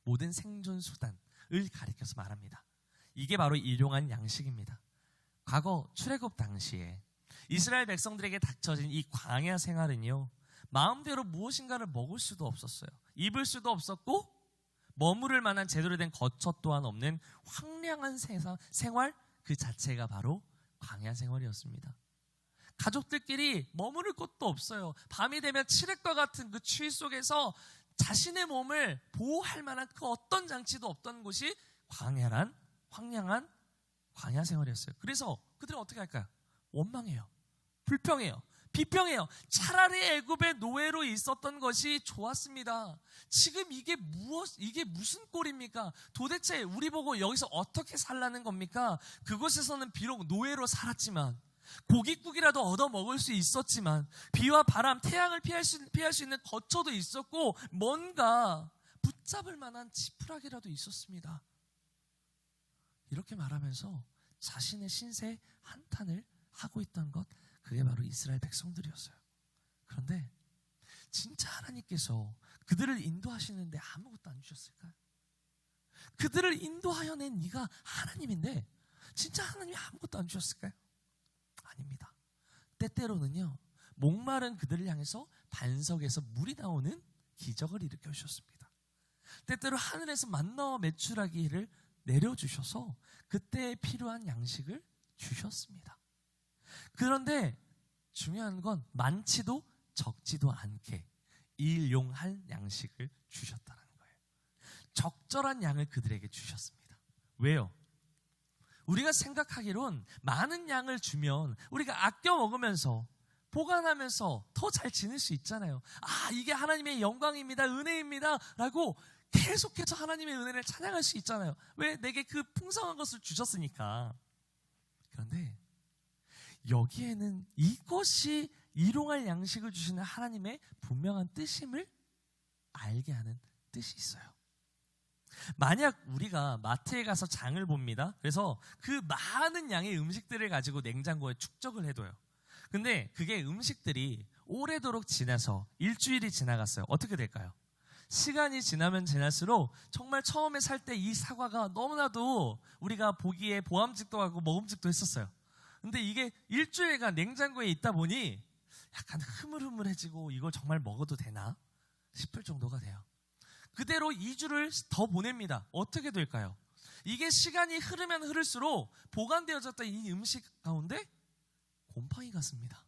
모든 생존 수단을 가리켜서 말합니다. 이게 바로 일용한 양식입니다. 과거 출애굽 당시에 이스라엘 백성들에게 닥쳐진 이 광야 생활은요, 마음대로 무엇인가를 먹을 수도 없었어요. 입을 수도 없었고 머무를 만한 제대로 된 거처 또한 없는 황량한 생활 그 자체가 바로 광야 생활이었습니다. 가족들끼리 머무를 곳도 없어요. 밤이 되면 칠흑과 같은 그 추위 속에서 자신의 몸을 보호할 만한 그 어떤 장치도 없던 곳이 황량한 광야 생활이었어요. 그래서 그들은 어떻게 할까요? 원망해요. 불평해요. 비평해요. 차라리 애굽의 노예로 있었던 것이 좋았습니다. 지금 이게 무슨 꼴입니까? 도대체 우리 보고 여기서 어떻게 살라는 겁니까? 그곳에서는 비록 노예로 살았지만, 고깃국이라도 얻어 먹을 수 있었지만, 비와 바람, 태양을 피할 수 있는 거처도 있었고, 뭔가 붙잡을 만한 지푸라기라도 있었습니다. 이렇게 말하면서 자신의 신세 한탄을 하고 있던 것, 그게 바로 이스라엘 백성들이었어요. 그런데 진짜 하나님께서 그들을 인도하시는데 아무것도 안 주셨을까요? 그들을 인도하여 낸 네가 하나님인데 진짜 하나님이 아무것도 안 주셨을까요? 아닙니다. 때때로는요, 목마른 그들을 향해서 반석에서 물이 나오는 기적을 일으켜 주셨습니다. 때때로 하늘에서 만나와 메추라기를 내려주셔서 그때에 필요한 양식을 주셨습니다. 그런데 중요한 건 많지도 적지도 않게 일용할 양식을 주셨다는 거예요. 적절한 양을 그들에게 주셨습니다. 왜요? 우리가 생각하기론 많은 양을 주면 우리가 아껴 먹으면서 보관하면서 더 잘 지낼 수 있잖아요. 이게 하나님의 영광입니다, 은혜입니다 라고 계속해서 하나님의 은혜를 찬양할 수 있잖아요. 왜? 내게 그 풍성한 것을 주셨으니까. 그런데 여기에는 이것이 일용할 양식을 주시는 하나님의 분명한 뜻임을 알게 하는 뜻이 있어요. 만약 우리가 마트에 가서 장을 봅니다. 그래서 그 많은 양의 음식들을 가지고 냉장고에 축적을 해둬요. 근데 그게 음식들이 오래도록 지나서 일주일이 지나갔어요. 어떻게 될까요? 시간이 지나면 지날수록 정말 처음에 살 때 이 사과가 너무나도 우리가 보기에 보암직도 하고 먹음직도 했었어요. 근데 이게 일주일간 냉장고에 있다 보니 약간 흐물흐물해지고 이걸 정말 먹어도 되나 싶을 정도가 돼요. 그대로 2주를 더 보냅니다. 어떻게 될까요? 이게 시간이 흐르면 흐를수록 보관되어졌던 이 음식 가운데 곰팡이가 씁니다.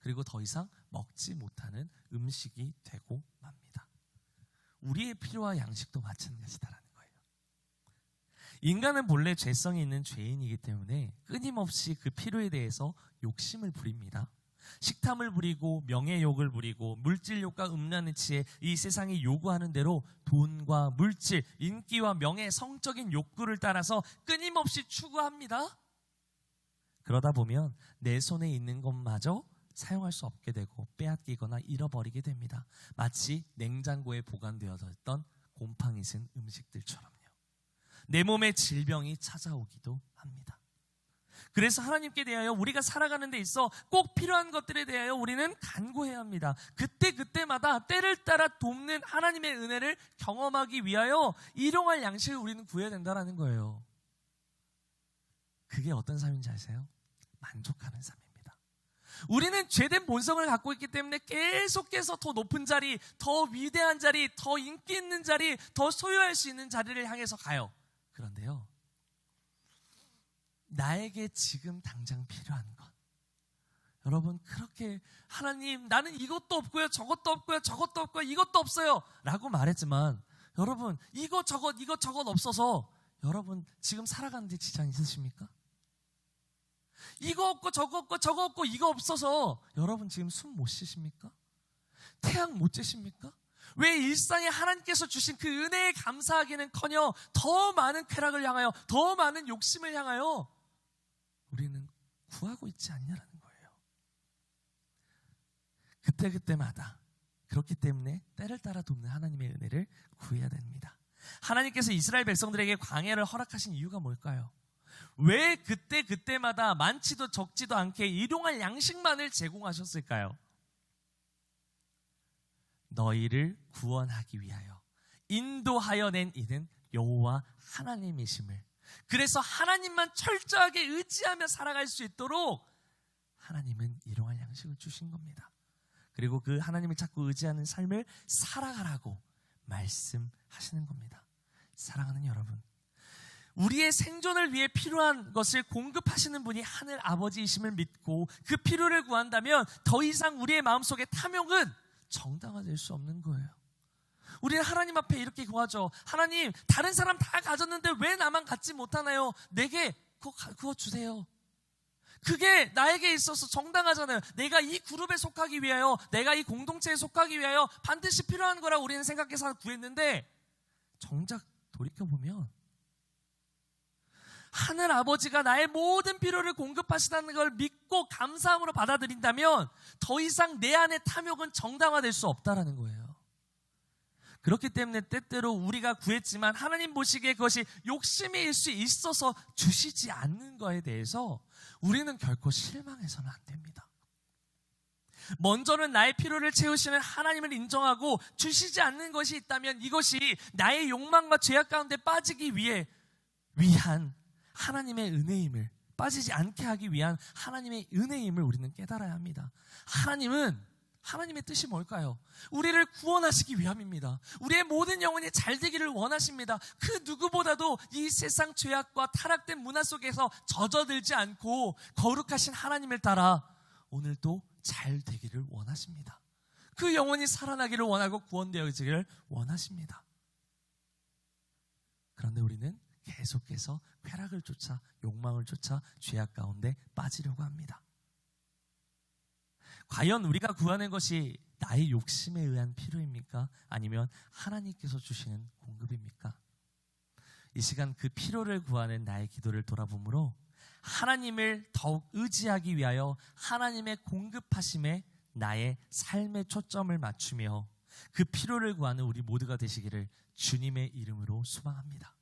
그리고 더 이상 먹지 못하는 음식이 되고 맙니다. 우리의 필요와 양식도 마찬가지다라는 거예요. 인간은 본래 죄성이 있는 죄인이기 때문에 끊임없이 그 필요에 대해서 욕심을 부립니다. 식탐을 부리고 명예욕을 부리고 물질욕과 음란에 취해 이 세상이 요구하는 대로 돈과 물질, 인기와 명예, 성적인 욕구를 따라서 끊임없이 추구합니다. 그러다 보면 내 손에 있는 것마저 사용할 수 없게 되고 빼앗기거나 잃어버리게 됩니다. 마치 냉장고에 보관되어졌던 곰팡이 쓴 음식들처럼요. 내 몸에 질병이 찾아오기도 합니다. 그래서 하나님께 대하여 우리가 살아가는 데 있어 꼭 필요한 것들에 대하여 우리는 간구해야 합니다. 그때마다 때를 따라 돕는 하나님의 은혜를 경험하기 위하여 일용할 양식을 우리는 구해야 된다는 거예요. 그게 어떤 삶인지 아세요? 만족하는 삶입니다. 우리는 죄된 본성을 갖고 있기 때문에 계속해서 더 높은 자리, 더 위대한 자리, 더 인기 있는 자리, 더 소유할 수 있는 자리를 향해서 가요. 그런데요, 나에게 지금 당장 필요한 것, 여러분, 그렇게 하나님 나는 이것도 없고요, 저것도 없고요, 저것도 없고요, 이것도 없어요 라고 말했지만, 여러분 이것 저것 없어서 여러분 지금 살아가는데 지장 있으십니까? 이거 없고 저거 없고 이거 없어서 여러분 지금 숨 못 쉬십니까? 태양 못 쬐십니까? 왜 일상에 하나님께서 주신 그 은혜에 감사하기는커녕 더 많은 쾌락을 향하여, 더 많은 욕심을 향하여 우리는 구하고 있지 않냐라는 거예요. 그때마다 그렇기 때문에 때를 따라 돕는 하나님의 은혜를 구해야 됩니다. 하나님께서 이스라엘 백성들에게 광야를 허락하신 이유가 뭘까요? 왜 그때마다 많지도 적지도 않게 일용할 양식만을 제공하셨을까요? 너희를 구원하기 위하여 인도하여 낸 이는 여호와 하나님이심을, 그래서 하나님만 철저하게 의지하며 살아갈 수 있도록 하나님은 일용할 양식을 주신 겁니다. 그리고 그 하나님을 자꾸 의지하는 삶을 살아가라고 말씀하시는 겁니다. 사랑하는 여러분, 우리의 생존을 위해 필요한 것을 공급하시는 분이 하늘 아버지이심을 믿고 그 필요를 구한다면 더 이상 우리의 마음속에 탐욕은 정당화될 수 없는 거예요. 우리는 하나님 앞에 이렇게 구하죠. 하나님, 다른 사람 다 가졌는데 왜 나만 갖지 못하나요? 내게 그거 주세요. 그게 나에게 있어서 정당하잖아요. 내가 이 그룹에 속하기 위하여, 내가 이 공동체에 속하기 위하여 반드시 필요한 거라 우리는 생각해서 구했는데, 정작 돌이켜보면 하늘 아버지가 나의 모든 필요를 공급하시다는 걸 믿고 감사함으로 받아들인다면 더 이상 내 안의 탐욕은 정당화될 수 없다라는 거예요. 그렇기 때문에 때때로 우리가 구했지만 하나님 보시기에 그것이 욕심일 수 있어서 주시지 않는 거에 대해서 우리는 결코 실망해서는 안 됩니다. 먼저는 나의 필요를 채우시는 하나님을 인정하고 주시지 않는 것이 있다면 이것이 나의 욕망과 죄악 가운데 빠지기 위한 하나님의 은혜임을, 빠지지 않게 하기 위한 하나님의 은혜임을 우리는 깨달아야 합니다. 하나님의 뜻이 뭘까요? 우리를 구원하시기 위함입니다. 우리의 모든 영혼이 잘 되기를 원하십니다. 그 누구보다도 이 세상 죄악과 타락된 문화 속에서 젖어들지 않고 거룩하신 하나님을 따라 오늘도 잘 되기를 원하십니다. 그 영혼이 살아나기를 원하고 구원되어지기를 원하십니다. 그런데 우리는 계속해서 쾌락을 쫓아 욕망을 쫓아 죄악 가운데 빠지려고 합니다. 과연 우리가 구하는 것이 나의 욕심에 의한 필요입니까? 아니면 하나님께서 주시는 공급입니까? 이 시간 그 필요를 구하는 나의 기도를 돌아보므로 하나님을 더욱 의지하기 위하여 하나님의 공급하심에 나의 삶의 초점을 맞추며 그 필요를 구하는 우리 모두가 되시기를 주님의 이름으로 소망합니다.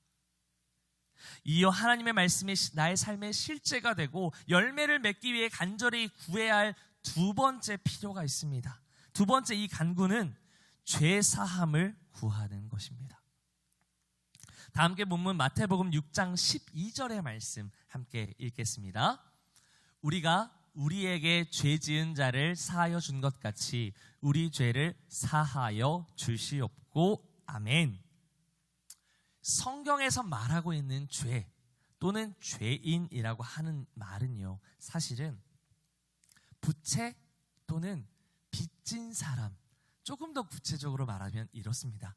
이어 하나님의 말씀이 나의 삶의 실제가 되고 열매를 맺기 위해 간절히 구해야 할 두 번째 필요가 있습니다. 두 번째 이 간구는 죄 사함을 구하는 것입니다. 다 함께 본문 마태복음 6장 12절의 말씀 함께 읽겠습니다. 우리가 우리에게 죄 지은 자를 사하여 준 것 같이 우리 죄를 사하여 주시옵고 아멘. 성경에서 말하고 있는 죄 또는 죄인이라고 하는 말은요, 사실은 부채 또는 빚진 사람, 조금 더 구체적으로 말하면 이렇습니다.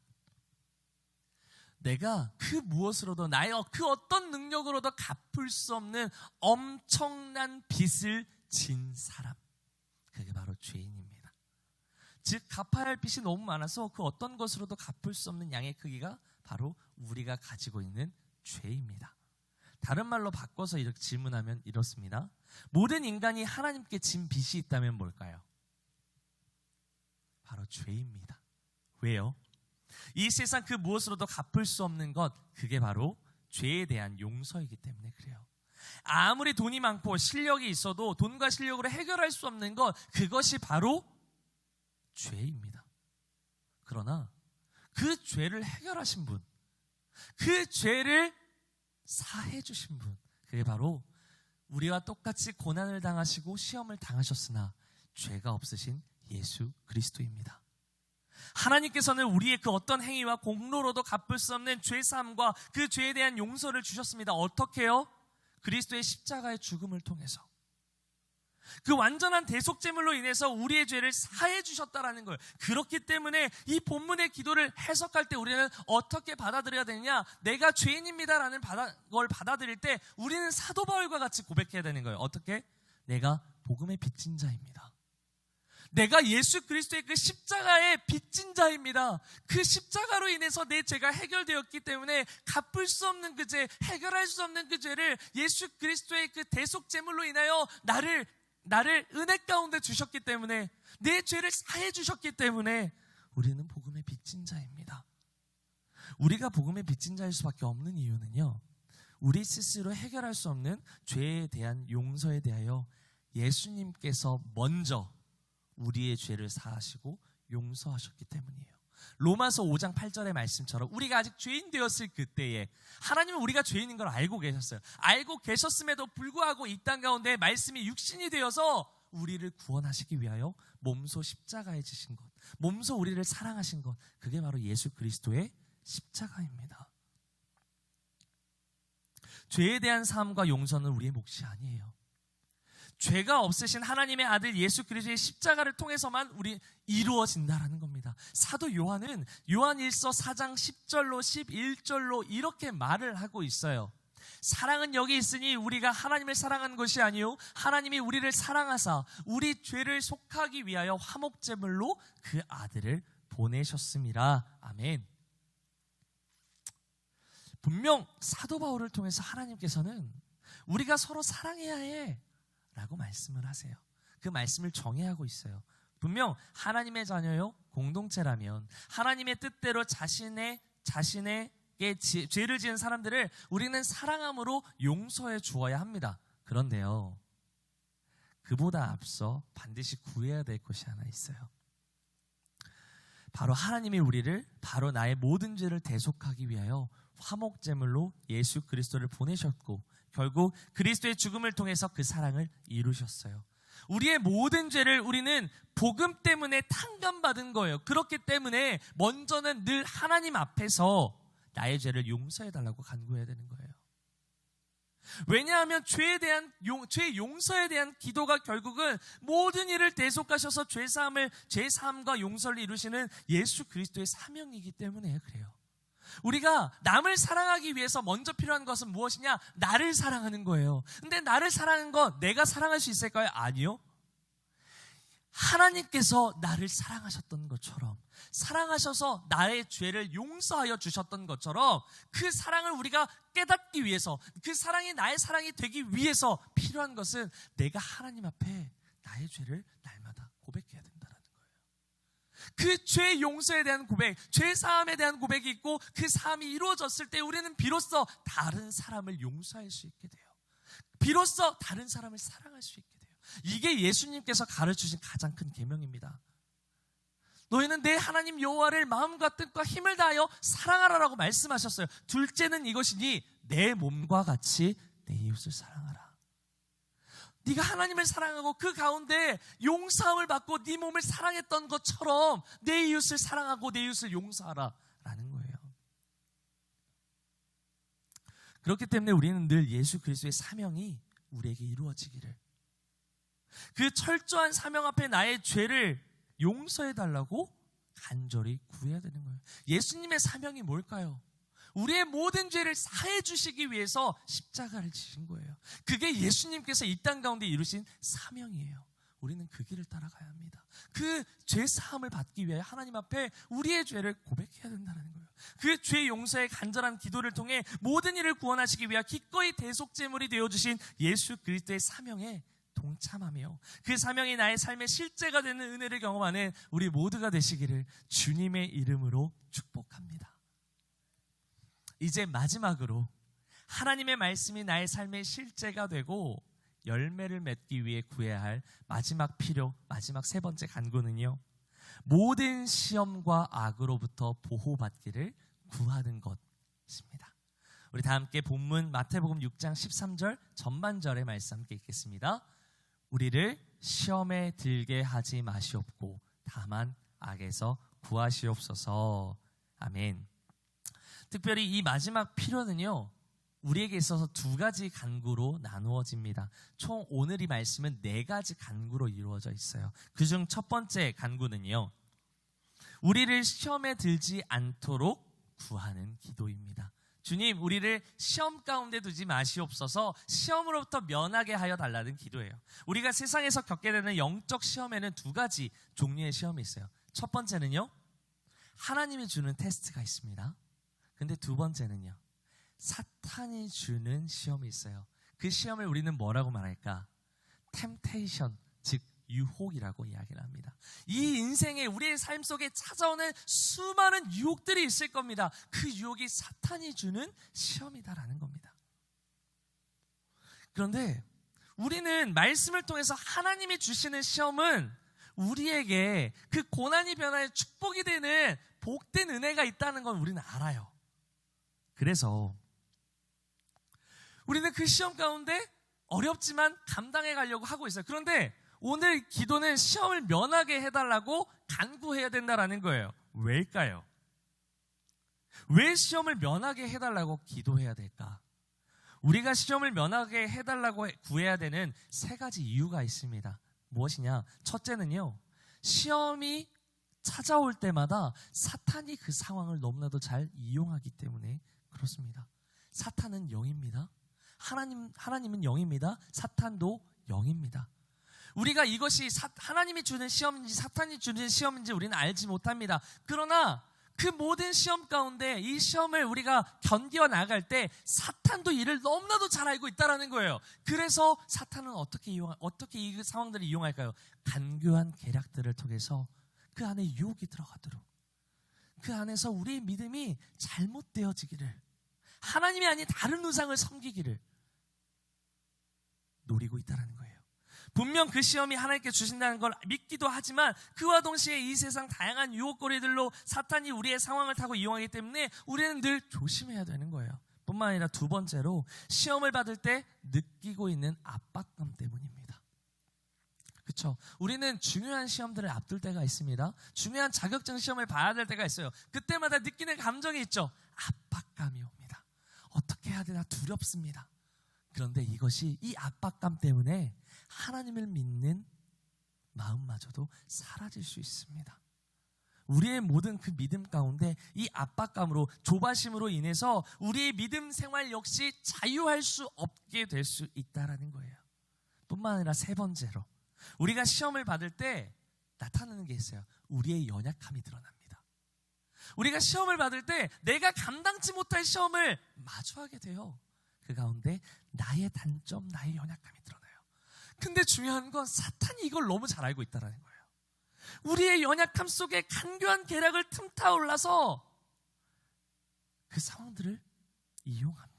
내가 그 무엇으로도 나의 그 어떤 능력으로도 갚을 수 없는 엄청난 빚을 진 사람, 그게 바로 죄인입니다. 즉 갚아야 할 빚이 너무 많아서 그 어떤 것으로도 갚을 수 없는 양의 크기가 바로 우리가 가지고 있는 죄입니다. 다른 말로 바꿔서 이렇게 질문하면 이렇습니다. 모든 인간이 하나님께 진 빚이 있다면 뭘까요? 바로 죄입니다. 왜요? 이 세상 그 무엇으로도 갚을 수 없는 것, 그게 바로 죄에 대한 용서이기 때문에 그래요. 아무리 돈이 많고 실력이 있어도 돈과 실력으로 해결할 수 없는 것, 그것이 바로 죄입니다. 그러나 그 죄를 해결하신 분, 그 죄를 사해 주신 분, 그게 바로 우리와 똑같이 고난을 당하시고 시험을 당하셨으나 죄가 없으신 예수 그리스도입니다. 하나님께서는 우리의 그 어떤 행위와 공로로도 갚을 수 없는 죄사함과 그 죄에 대한 용서를 주셨습니다. 어떻게요? 그리스도의 십자가의 죽음을 통해서. 그 완전한 대속제물로 인해서 우리의 죄를 사해 주셨다라는 걸. 그렇기 때문에 이 본문의 기도를 해석할 때 우리는 어떻게 받아들여야 되느냐? 내가 죄인입니다라는 걸 받아들일 때 우리는 사도 바울과 같이 고백해야 되는 거예요. 어떻게? 내가 복음의 빚진 자입니다. 내가 예수 그리스도의 그 십자가의 빚진 자입니다. 그 십자가로 인해서 내 죄가 해결되었기 때문에 갚을 수 없는 그 죄, 해결할 수 없는 그 죄를 예수 그리스도의 그 대속제물로 인하여 나를 은혜 가운데 주셨기 때문에, 내 죄를 사해 주셨기 때문에 우리는 복음의 빚진 자입니다. 우리가 복음의 빚진 자일 수밖에 없는 이유는요, 우리 스스로 해결할 수 없는 죄에 대한 용서에 대하여 예수님께서 먼저 우리의 죄를 사하시고 용서하셨기 때문이에요. 로마서 5장 8절의 말씀처럼 우리가 아직 죄인 되었을 그때에 하나님은 우리가 죄인인 걸 알고 계셨어요. 알고 계셨음에도 불구하고 이 땅 가운데 말씀이 육신이 되어서 우리를 구원하시기 위하여 몸소 십자가에 지신 것, 몸소 우리를 사랑하신 것, 그게 바로 예수 그리스도의 십자가입니다. 죄에 대한 사함과 용서는 우리의 몫이 아니에요. 죄가 없으신 하나님의 아들 예수 그리스도의 십자가를 통해서만 우리 이루어진다라는 겁니다. 사도 요한은 요한일서 4장 10절로 11절로 이렇게 말을 하고 있어요. 사랑은 여기 있으니 우리가 하나님을 사랑한 것이 아니요 하나님이 우리를 사랑하사 우리 죄를 속하기 위하여 화목제물로 그 아들을 보내셨음이라. 아멘. 분명 사도 바울을 통해서 하나님께서는 우리가 서로 사랑해야 해 라고 말씀을 하세요. 그 말씀을 정의하고 있어요. 분명 하나님의 자녀요 공동체라면 하나님의 뜻대로 자신에게 죄를 지은 사람들을 우리는 사랑함으로 용서해 주어야 합니다. 그런데요, 그보다 앞서 반드시 구해야 될 것이 하나 있어요. 바로 하나님이 우리를 바로 나의 모든 죄를 대속하기 위하여 화목제물로 예수 그리스도를 보내셨고 결국 그리스도의 죽음을 통해서 그 사랑을 이루셨어요. 우리의 모든 죄를 우리는 복음 때문에 탕감받은 거예요. 그렇기 때문에 먼저는 늘 하나님 앞에서 나의 죄를 용서해달라고 간구해야 되는 거예요. 왜냐하면 죄 용서에 대한 기도가 결국은 모든 일을 대속하셔서 죄사함과 용서를 이루시는 예수 그리스도의 사명이기 때문에 그래요. 우리가 남을 사랑하기 위해서 먼저 필요한 것은 무엇이냐? 나를 사랑하는 거예요. 근데 나를 사랑하는 건 내가 사랑할 수 있을까요? 아니요. 하나님께서 나를 사랑하셨던 것처럼, 사랑하셔서 나의 죄를 용서하여 주셨던 것처럼 그 사랑을 우리가 깨닫기 위해서, 그 사랑이 나의 사랑이 되기 위해서 필요한 것은 내가 하나님 앞에 나의 죄를 날마다 고백해야 된다는 거예요. 그 죄 용서에 대한 고백, 죄 사함에 대한 고백이 있고 그 사함이 이루어졌을 때 우리는 비로소 다른 사람을 용서할 수 있게 돼요. 비로소 다른 사람을 사랑할 수 있게 돼요. 이게 예수님께서 가르치신 가장 큰 계명입니다. 너희는 내 하나님 여호와를 마음과 뜻과 힘을 다하여 사랑하라라고 말씀하셨어요. 둘째는 이것이니 내 몸과 같이 내 이웃을 사랑하라. 네가 하나님을 사랑하고 그 가운데 용서함을 받고 네 몸을 사랑했던 것처럼 내 이웃을 사랑하고 내 이웃을 용서하라라는 거예요. 그렇기 때문에 우리는 늘 예수 그리스도의 사명이 우리에게 이루어지기를, 그 철저한 사명 앞에 나의 죄를 용서해달라고 간절히 구해야 되는 거예요. 예수님의 사명이 뭘까요? 우리의 모든 죄를 사해 주시기 위해서 십자가를 지신 거예요. 그게 예수님께서 이 땅 가운데 이루신 사명이에요. 우리는 그 길을 따라가야 합니다. 그 죄 사함을 받기 위해 하나님 앞에 우리의 죄를 고백해야 된다는 거예요. 그 죄 용서의 간절한 기도를 통해 모든 일을 구원하시기 위해 기꺼이 대속제물이 되어주신 예수 그리스도의 사명에 동참하며 그 사명이 나의 삶의 실제가 되는 은혜를 경험하는 우리 모두가 되시기를 주님의 이름으로 축복합니다. 이제 마지막으로 하나님의 말씀이 나의 삶의 실제가 되고 열매를 맺기 위해 구해야 할 마지막 필요, 마지막 세 번째 간구는요, 모든 시험과 악으로부터 보호받기를 구하는 것입니다. 우리 다 함께 본문 마태복음 6장 13절 전반절의 말씀 함께 읽겠습니다. 우리를 시험에 들게 하지 마시옵고 다만 악에서 구하시옵소서. 아멘. 특별히 이 마지막 필요는요, 우리에게 있어서 두 가지 간구로 나누어집니다. 총 오늘 이 말씀은 네 가지 간구로 이루어져 있어요. 그중 첫 번째 간구는요, 우리를 시험에 들지 않도록 구하는 기도입니다. 주님, 우리를 시험 가운데 두지 마시옵소서. 시험으로부터 면하게 하여 달라는 기도예요. 우리가 세상에서 겪게 되는 영적 시험에는 두 가지 종류의 시험이 있어요. 첫 번째는요, 하나님이 주는 테스트가 있습니다. 근데 두 번째는요, 사탄이 주는 시험이 있어요. 그 시험을 우리는 뭐라고 말할까? 템테이션, 즉 유혹이라고 이야기를 합니다. 이 인생에 우리의 삶 속에 찾아오는 수많은 유혹들이 있을 겁니다. 그 유혹이 사탄이 주는 시험이다라는 겁니다. 그런데 우리는 말씀을 통해서 하나님이 주시는 시험은 우리에게 그 고난이 변화의 축복이 되는 복된 은혜가 있다는 건 우리는 알아요. 그래서 우리는 그 시험 가운데 어렵지만 감당해 가려고 하고 있어요. 그런데 오늘 기도는 시험을 면하게 해달라고 간구해야 된다라는 거예요. 왜일까요? 왜 시험을 면하게 해달라고 기도해야 될까? 우리가 시험을 면하게 해달라고 구해야 되는 세 가지 이유가 있습니다. 무엇이냐? 첫째는요, 시험이 찾아올 때마다 사탄이 그 상황을 너무나도 잘 이용하기 때문에 그렇습니다. 사탄은 영입니다. 하나님은 영입니다. 사탄도 영입니다. 우리가 이것이 하나님이 주는 시험인지 사탄이 주는 시험인지 우리는 알지 못합니다. 그러나 그 모든 시험 가운데 이 시험을 우리가 견디어 나갈 때 사탄도 이를 너무나도 잘 알고 있다는 거예요. 그래서 사탄은 어떻게 이 상황들을 이용할까요? 간교한 계략들을 통해서 그 안에 유혹이 들어가도록, 그 안에서 우리의 믿음이 잘못되어지기를, 하나님이 아닌 다른 우상을 섬기기를 노리고 있다는 거예요. 분명 그 시험이 하나님께 주신다는 걸 믿기도 하지만 그와 동시에 이 세상 다양한 유혹거리들로 사탄이 우리의 상황을 타고 이용하기 때문에 우리는 늘 조심해야 되는 거예요. 뿐만 아니라 두 번째로 시험을 받을 때 느끼고 있는 압박감 때문입니다. 그렇죠? 우리는 중요한 시험들을 앞둘 때가 있습니다. 중요한 자격증 시험을 봐야 될 때가 있어요. 그때마다 느끼는 감정이 있죠. 압박감이 옵니다. 어떻게 해야 되나 두렵습니다. 그런데 이것이 이 압박감 때문에 하나님을 믿는 마음마저도 사라질 수 있습니다. 우리의 모든 그 믿음 가운데 이 압박감으로, 조바심으로 인해서 우리의 믿음 생활 역시 자유할 수 없게 될 수 있다라는 거예요. 뿐만 아니라 세 번째로, 우리가 시험을 받을 때 나타나는 게 있어요. 우리의 연약함이 드러납니다. 우리가 시험을 받을 때 내가 감당치 못할 시험을 마주하게 돼요. 그 가운데 나의 단점, 나의 연약함이 드러나요. 근데 중요한 건 사탄이 이걸 너무 잘 알고 있다는 거예요. 우리의 연약함 속에 간교한 계략을 틈타 올라서 그 상황들을 이용합니다.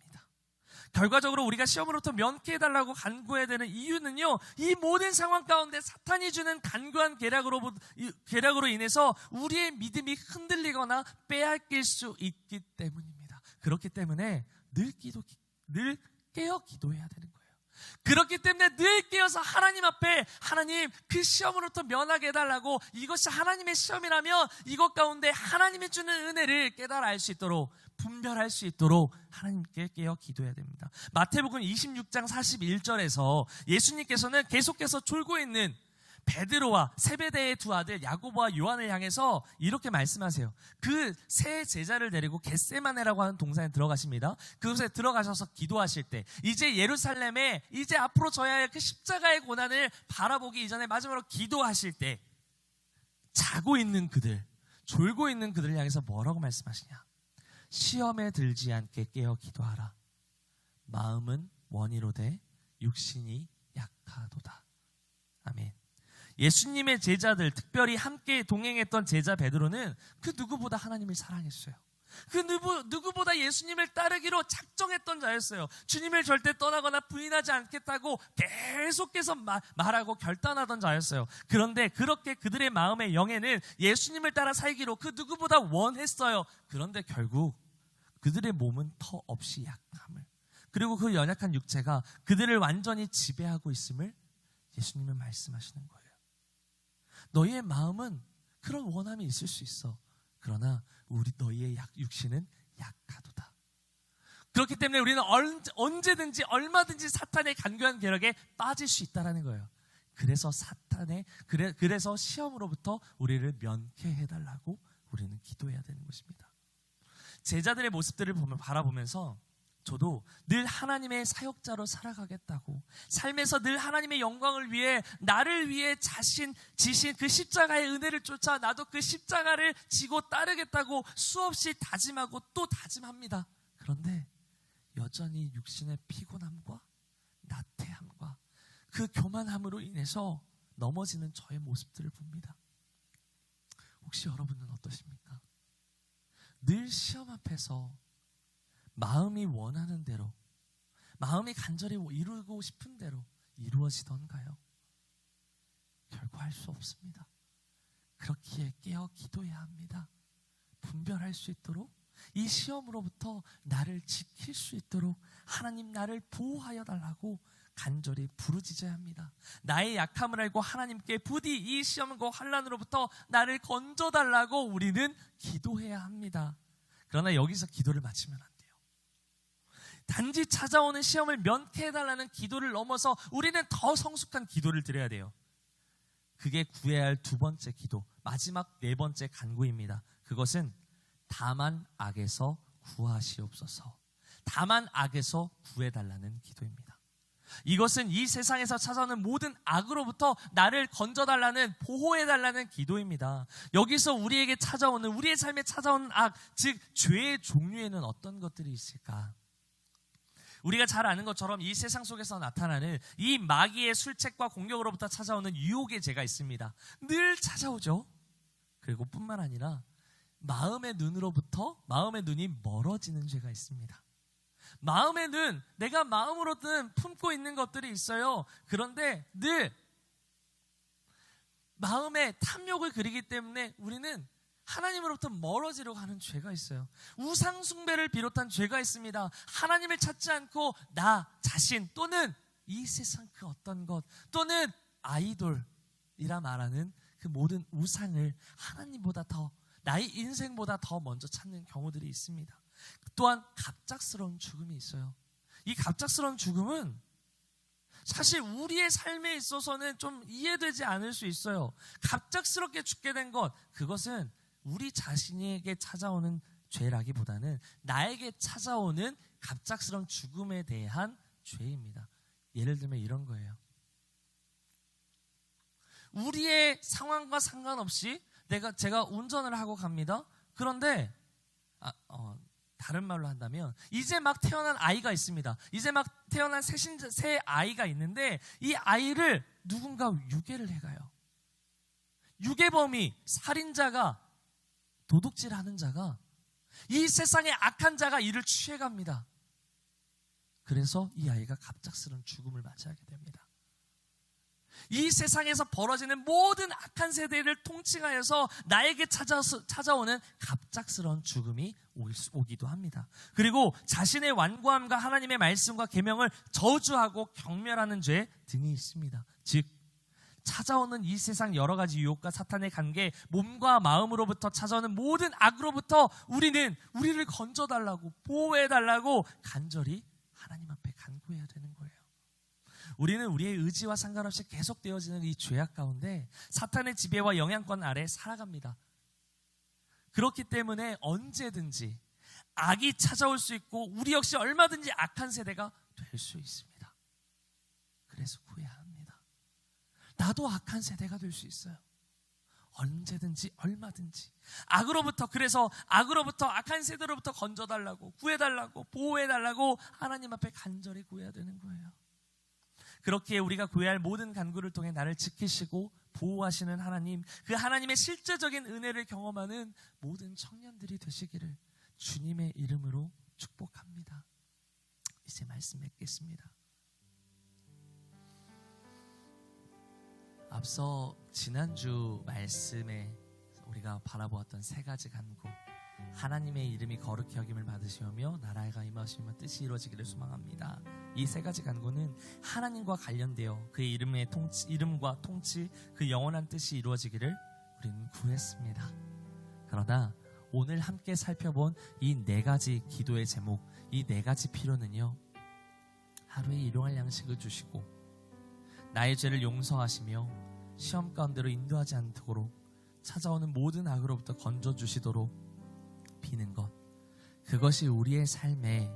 결과적으로 우리가 시험으로부터 면케해달라고 간구해야 되는 이유는요, 이 모든 상황 가운데 사탄이 주는 간교한 계략으로 인해서 우리의 믿음이 흔들리거나 빼앗길 수 있기 때문입니다. 그렇기 때문에 늘 깨어 기도해야 되는 거예요. 그렇기 때문에 늘 깨어서 하나님 앞에, 하나님 그 시험으로부터 면하게 해달라고, 이것이 하나님의 시험이라면 이것 가운데 하나님이 주는 은혜를 깨달아 알 수 있도록, 분별할 수 있도록 하나님께 깨어 기도해야 됩니다. 마태복음 26장 41절에서 예수님께서는 계속해서 졸고 있는 베드로와 세베대의 두 아들 야고보와 요한을 향해서 이렇게 말씀하세요. 그 세 제자를 데리고 겟세마네라고 하는 동산에 들어가십니다. 그곳에 들어가셔서 기도하실 때, 이제 예루살렘에 이제 앞으로 져야 할 그 십자가의 고난을 바라보기 이전에 마지막으로 기도하실 때, 자고 있는 그들, 졸고 있는 그들을 향해서 뭐라고 말씀하시냐? 시험에 들지 않게 깨어 기도하라. 마음은 원이로되 육신이 약하도다. 아멘. 예수님의 제자들, 특별히 함께 동행했던 제자 베드로는 그 누구보다 하나님을 사랑했어요. 그 누구보다 예수님을 따르기로 작정했던 자였어요. 주님을 절대 떠나거나 부인하지 않겠다고 계속해서 말하고 결단하던 자였어요. 그런데 그렇게 그들의 마음의 영에는 예수님을 따라 살기로 그 누구보다 원했어요. 그런데 결국 그들의 몸은 터없이 약함을, 그리고 그 연약한 육체가 그들을 완전히 지배하고 있음을 예수님은 말씀하시는 거예요. 너희의 마음은 그런 원함이 있을 수 있어. 그러나 너희의 육신은 약하도다. 그렇기 때문에 우리는 언제든지 얼마든지 사탄의 간교한 계략에 빠질 수 있다는 거예요. 그래서 그래서 시험으로부터 우리를 면케해달라고 우리는 기도해야 되는 것입니다. 제자들의 모습들을 바라보면서 저도 늘 하나님의 사역자로 살아가겠다고, 삶에서 늘 하나님의 영광을 위해, 나를 위해 지신 그 십자가의 은혜를 쫓아 나도 그 십자가를 지고 따르겠다고 수없이 다짐하고 또 다짐합니다. 그런데 여전히 육신의 피곤함과 나태함과 그 교만함으로 인해서 넘어지는 저의 모습들을 봅니다. 혹시 여러분은 어떠십니까? 늘 시험 앞에서 마음이 원하는 대로, 마음이 간절히 이루고 싶은 대로 이루어지던가요? 결코 할 수 없습니다. 그렇기에 깨어 기도해야 합니다. 분별할 수 있도록, 이 시험으로부터 나를 지킬 수 있도록 하나님 나를 보호하여 달라고 간절히 부르짖어야 합니다. 나의 약함을 알고 하나님께 부디 이 시험과 환난으로부터 나를 건져달라고 우리는 기도해야 합니다. 그러나 여기서 기도를 마치면 안 돼요. 단지 찾아오는 시험을 면케해달라는 기도를 넘어서 우리는 더 성숙한 기도를 드려야 돼요. 그게 구해야 할 두 번째 기도, 마지막 네 번째 간구입니다. 그것은 다만 악에서 구하시옵소서. 다만 악에서 구해달라는 기도입니다. 이것은 이 세상에서 찾아오는 모든 악으로부터 나를 건져달라는, 보호해달라는 기도입니다. 여기서 우리에게 찾아오는, 우리의 삶에 찾아오는 악, 즉 죄의 종류에는 어떤 것들이 있을까? 우리가 잘 아는 것처럼 이 세상 속에서 나타나는 이 마귀의 술책과 공격으로부터 찾아오는 유혹의 죄가 있습니다. 늘 찾아오죠. 그리고 뿐만 아니라 마음의 눈이 멀어지는 죄가 있습니다. 마음의 눈, 내가 마음으로든 품고 있는 것들이 있어요. 그런데 늘 마음에 탐욕을 그리기 때문에 우리는 하나님으로부터 멀어지려고 하는 죄가 있어요. 우상 숭배를 비롯한 죄가 있습니다. 하나님을 찾지 않고 나 자신 또는 이 세상 그 어떤 것 또는 아이돌이라 말하는 그 모든 우상을 하나님보다 더, 나의 인생보다 더 먼저 찾는 경우들이 있습니다. 또한 갑작스러운 죽음이 있어요. 이 갑작스러운 죽음은 사실 우리의 삶에 있어서는 좀 이해되지 않을 수 있어요. 갑작스럽게 죽게 된 것, 그것은 우리 자신에게 찾아오는 죄라기보다는 나에게 찾아오는 갑작스러운 죽음에 대한 죄입니다. 예를 들면 이런 거예요. 우리의 상황과 상관없이 제가 운전을 하고 갑니다. 그런데 다른 말로 한다면 이제 막 태어난 아이가 있습니다. 이제 막 태어난 새 아이가 있는데 이 아이를 누군가 유괴를 해가요. 유괴범이, 살인자가, 도둑질하는 자가, 이 세상의 악한 자가 이를 취해갑니다. 그래서 이 아이가 갑작스러운 죽음을 맞이하게 됩니다. 이 세상에서 벌어지는 모든 악한 세대를 통칭하여서 나에게 찾아오는 갑작스러운 죽음이 오기도 합니다. 그리고 자신의 완고함과 하나님의 말씀과 계명을 저주하고 경멸하는 죄 등이 있습니다. 즉 찾아오는 이 세상 여러 가지 유혹과 사탄의 관계, 몸과 마음으로부터 찾아오는 모든 악으로부터 우리를 건져달라고, 보호해달라고 간절히 하나님 앞에 간구해야 되는 거예요. 우리는 우리의 의지와 상관없이 계속되어지는 이 죄악 가운데 사탄의 지배와 영향권 아래 살아갑니다. 그렇기 때문에 언제든지 악이 찾아올 수 있고 우리 역시 얼마든지 악한 세대가 될 수 있습니다. 그래서 구해야 합니다. 나도 악한 세대가 될 수 있어요. 언제든지 얼마든지 그래서 악으로부터, 악한 세대로부터 건져달라고, 구해달라고, 보호해달라고 하나님 앞에 간절히 구해야 되는 거예요. 그렇게 우리가 구해야 할 모든 간구를 통해 나를 지키시고 보호하시는 하나님, 그 하나님의 실제적인 은혜를 경험하는 모든 청년들이 되시기를 주님의 이름으로 축복합니다. 이제 말씀 맺겠습니다. 앞서 지난주 말씀에 우리가 바라보았던 세 가지 간구, 하나님의 이름이 거룩히 여김을 받으시오며 나라가 임하시며 뜻이 이루어지기를 소망합니다. 이 세 가지 간구는 하나님과 관련되어 그의 이름과 통치, 그 영원한 뜻이 이루어지기를 우리는 구했습니다. 그러나 오늘 함께 살펴본 이 네 가지 기도의 제목, 이 네 가지 필요는요, 하루에 일용할 양식을 주시고 나의 죄를 용서하시며 시험 가운데로 인도하지 않도록 찾아오는 모든 악으로부터 건져주시도록 비는 것, 그것이 우리의 삶에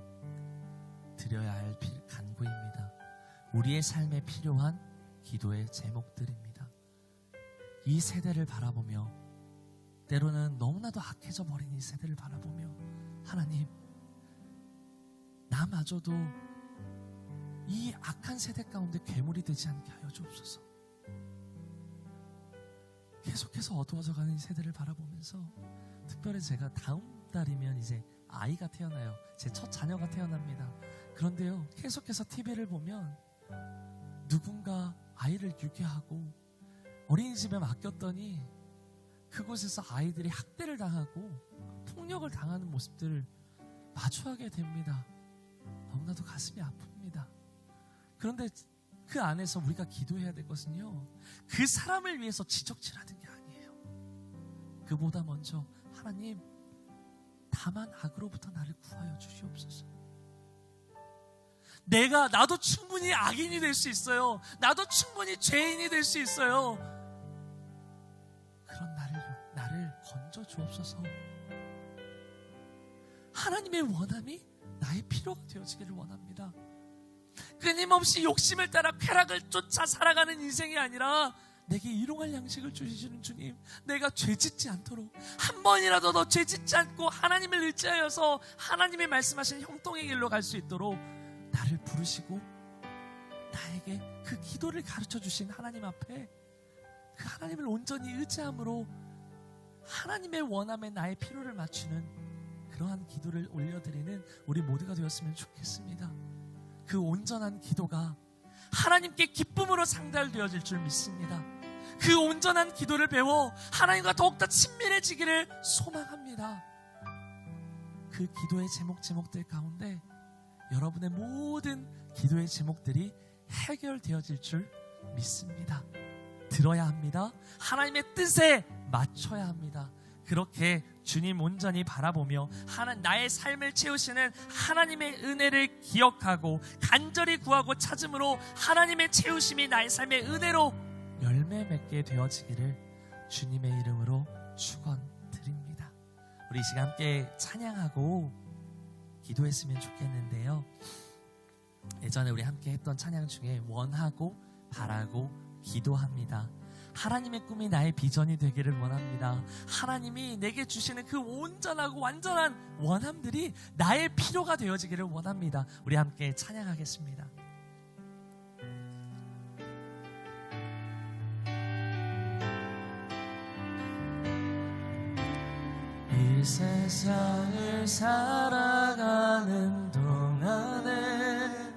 드려야 할 간구입니다. 우리의 삶에 필요한 기도의 제목들입니다. 이 세대를 바라보며, 때로는 너무나도 악해져 버린 이 세대를 바라보며, 하나님, 나마저도 이 악한 세대 가운데 괴물이 되지 않게 하여 주옵소서. 계속해서 어두워져가는 이 세대를 바라보면서, 특별히 제가 다음 달이면 이제 아이가 태어나요. 제 첫 자녀가 태어납니다. 그런데요, 계속해서 TV를 보면 누군가 아이를 유괴하고 어린이집에 맡겼더니 그곳에서 아이들이 학대를 당하고 폭력을 당하는 모습들을 마주하게 됩니다. 너무나도 가슴이 아픕니다. 그런데 그 안에서 우리가 기도해야 될 것은요, 그 사람을 위해서 지적질하는 게 아니에요. 그보다 먼저 하나님, 다만 악으로부터 나를 구하여 주시옵소서. 나도 충분히 악인이 될 수 있어요. 나도 충분히 죄인이 될 수 있어요. 그런 나를 건져 주옵소서. 하나님의 원함이 나의 필요가 되어지기를 원합니다. 끊임없이 욕심을 따라 쾌락을 쫓아 살아가는 인생이 아니라 내게 일용할 양식을 주시는 주님, 내가 죄짓지 않도록, 한 번이라도 더 죄짓지 않고 하나님을 의지하여서 하나님의 말씀하신 형통의 길로 갈 수 있도록 나를 부르시고 나에게 그 기도를 가르쳐 주신 하나님 앞에 그 하나님을 온전히 의지함으로 하나님의 원함에 나의 필요를 맞추는 그러한 기도를 올려드리는 우리 모두가 되었으면 좋겠습니다. 그 온전한 기도가 하나님께 기쁨으로 상달되어질 줄 믿습니다. 그 온전한 기도를 배워 하나님과 더욱더 친밀해지기를 소망합니다. 그 기도의 제목들 가운데 여러분의 모든 기도의 제목들이 해결되어질 줄 믿습니다. 들어야 합니다. 하나님의 뜻에 맞춰야 합니다. 그렇게 주님 온전히 바라보며 나의 삶을 채우시는 하나님의 은혜를 기억하고 간절히 구하고 찾음으로 하나님의 채우심이 나의 삶의 은혜로 열매 맺게 되어지기를 주님의 이름으로 축원드립니다. 우리 이 시간 함께 찬양하고 기도했으면 좋겠는데요. 예전에 우리 함께 했던 찬양 중에 원하고 바라고 기도합니다. 하나님의 꿈이 나의 비전이 되기를 원합니다. 하나님이 내게 주시는 그 온전하고 완전한 원함들이 나의 필요가 되어지기를 원합니다. 우리 함께 찬양하겠습니다. 이 세상을 살아가는 동안에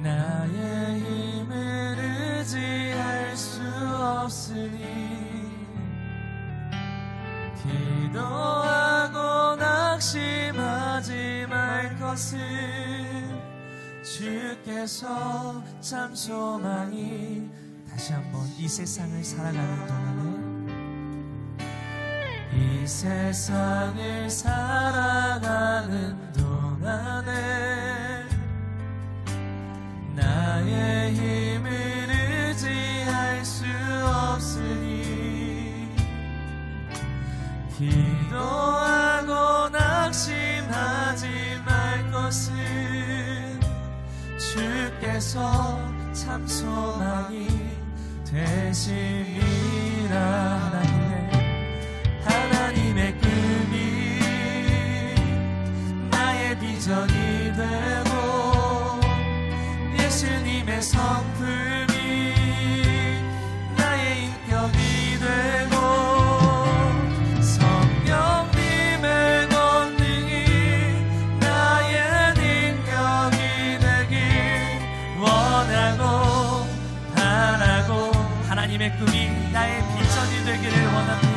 나의 힘을 의지할 수 없으니 기도하고 낙심하지 말 것을 주께서 참 소망이. 다시 한번 이 세상을 살아가는 동안에 이 세상을 살아가는 동안에 나의 힘을 의지할 수 없으니 기도하고 낙심하지 말 것을 주께서 참 소망이 되심이라. 하나님의 꿈이 나의 비전이 되고 예수님의 성품이 나의 인격이 되고 성령님의 권능이 나의 능력이 되길 원하고 바라고 하나님의 꿈이 나의 비전이 되기를 원합니다.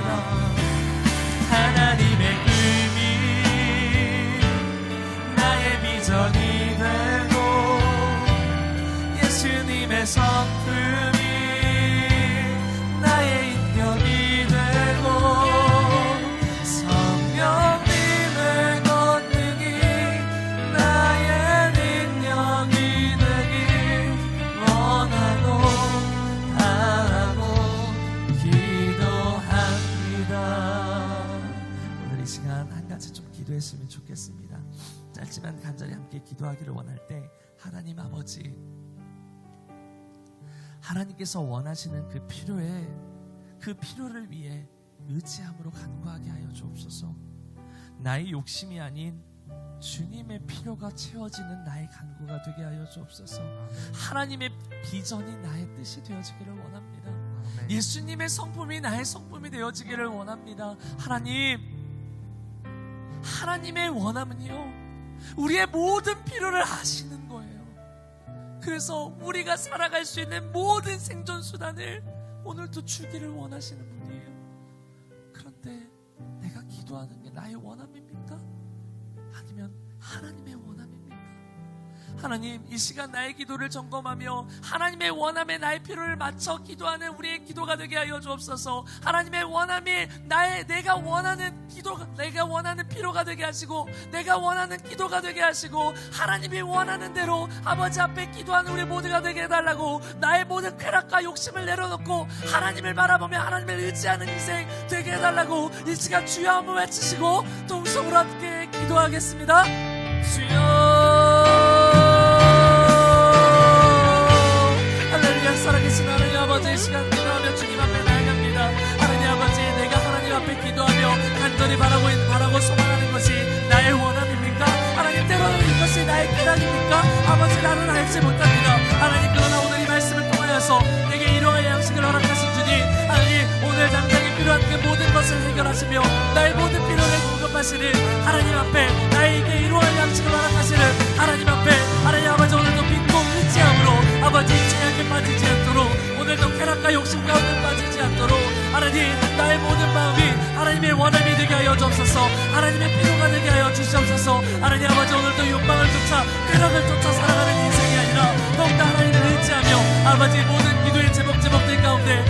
하나님의 꿈이 나의 비전이 되고 예수님의 성품이 나의 인격이 되고 성령님의 권능이 나의 능력이 되길 원하고 바라고 기도합니다. 이 시간 한 가지 좀 기도했으면 좋겠습니다. 짧지만 간절히 함께 기도하기를 원할 때 하나님 아버지, 하나님께서 원하시는 그 필요를 위해 의지함으로 간구하게 하여 주옵소서. 나의 욕심이 아닌 주님의 필요가 채워지는 나의 간구가 되게 하여 주옵소서. 하나님의 비전이 나의 뜻이 되어지기를 원합니다. 예수님의 성품이 나의 성품이 되어지기를 원합니다. 하나님의 원함은요, 우리의 모든 필요를 아시는 거예요. 그래서 우리가 살아갈 수 있는 모든 생존 수단을 오늘도 주기를 원하시는 분이에요. 그런데 내가 기도하는 게 나의 원함입니까? 아니면 하나님의 원함입니까? 하나님, 이 시간 나의 기도를 점검하며 하나님의 원함에 나의 필요를 맞춰 기도하는 우리의 기도가 되게 하여 주옵소서. 하나님의 원함이 내가 원하는 필요가 되게 하시고, 내가 원하는 기도가 되게 하시고, 하나님이 원하는 대로 아버지 앞에 기도하는 우리 모두가 되게 해달라고, 나의 모든 쾌락과 욕심을 내려놓고 하나님을 바라보며 하나님을 의지하는 인생 되게 해달라고 이 시간 주여 한번 외치시고 동성으로 함께 기도하겠습니다. 주여, 살아계신 하나님 아버지, 이 시간 기도하며 주님 앞에 나아갑니다. 하나님 아버지, 내가 하나님 앞에 기도하며 간절히 바라고 소망하는 것이 나의 원함입니까? 하나님, 때로는 이것이 나의 쾌락입니까? 아버지, 나는 알지 못합니다. 하나님, 그러나 오늘 이 말씀을 통하여서 내게 일용할 양식을 허락하신 주님, 하나님, 오늘 당장에 필요한 그 모든 것을 해결하시며 나의 모든 필요를 공급하시는 하나님 앞에 나에게 일용할 양식을 허락하시는 하나님 앞에, 하나님 아버지, 오늘도 믿고 의지함으로 아버지 죄악에 빠지지 않도록, 오늘도 쾌락과 욕심 가운데 빠지지 않도록 하나님, 나의 모든 마음이 하나님의 원함이 되게 하여 주옵소서. 하나님의 필요가 되게 하여 주시옵소서. 하나님 아버지, 오늘도 욕망을 쫓아 쾌락을 쫓아 살아가는 인생이 아니라 더욱더 하나님을 의지하며 아버지 모든 기도의 제목들 가운데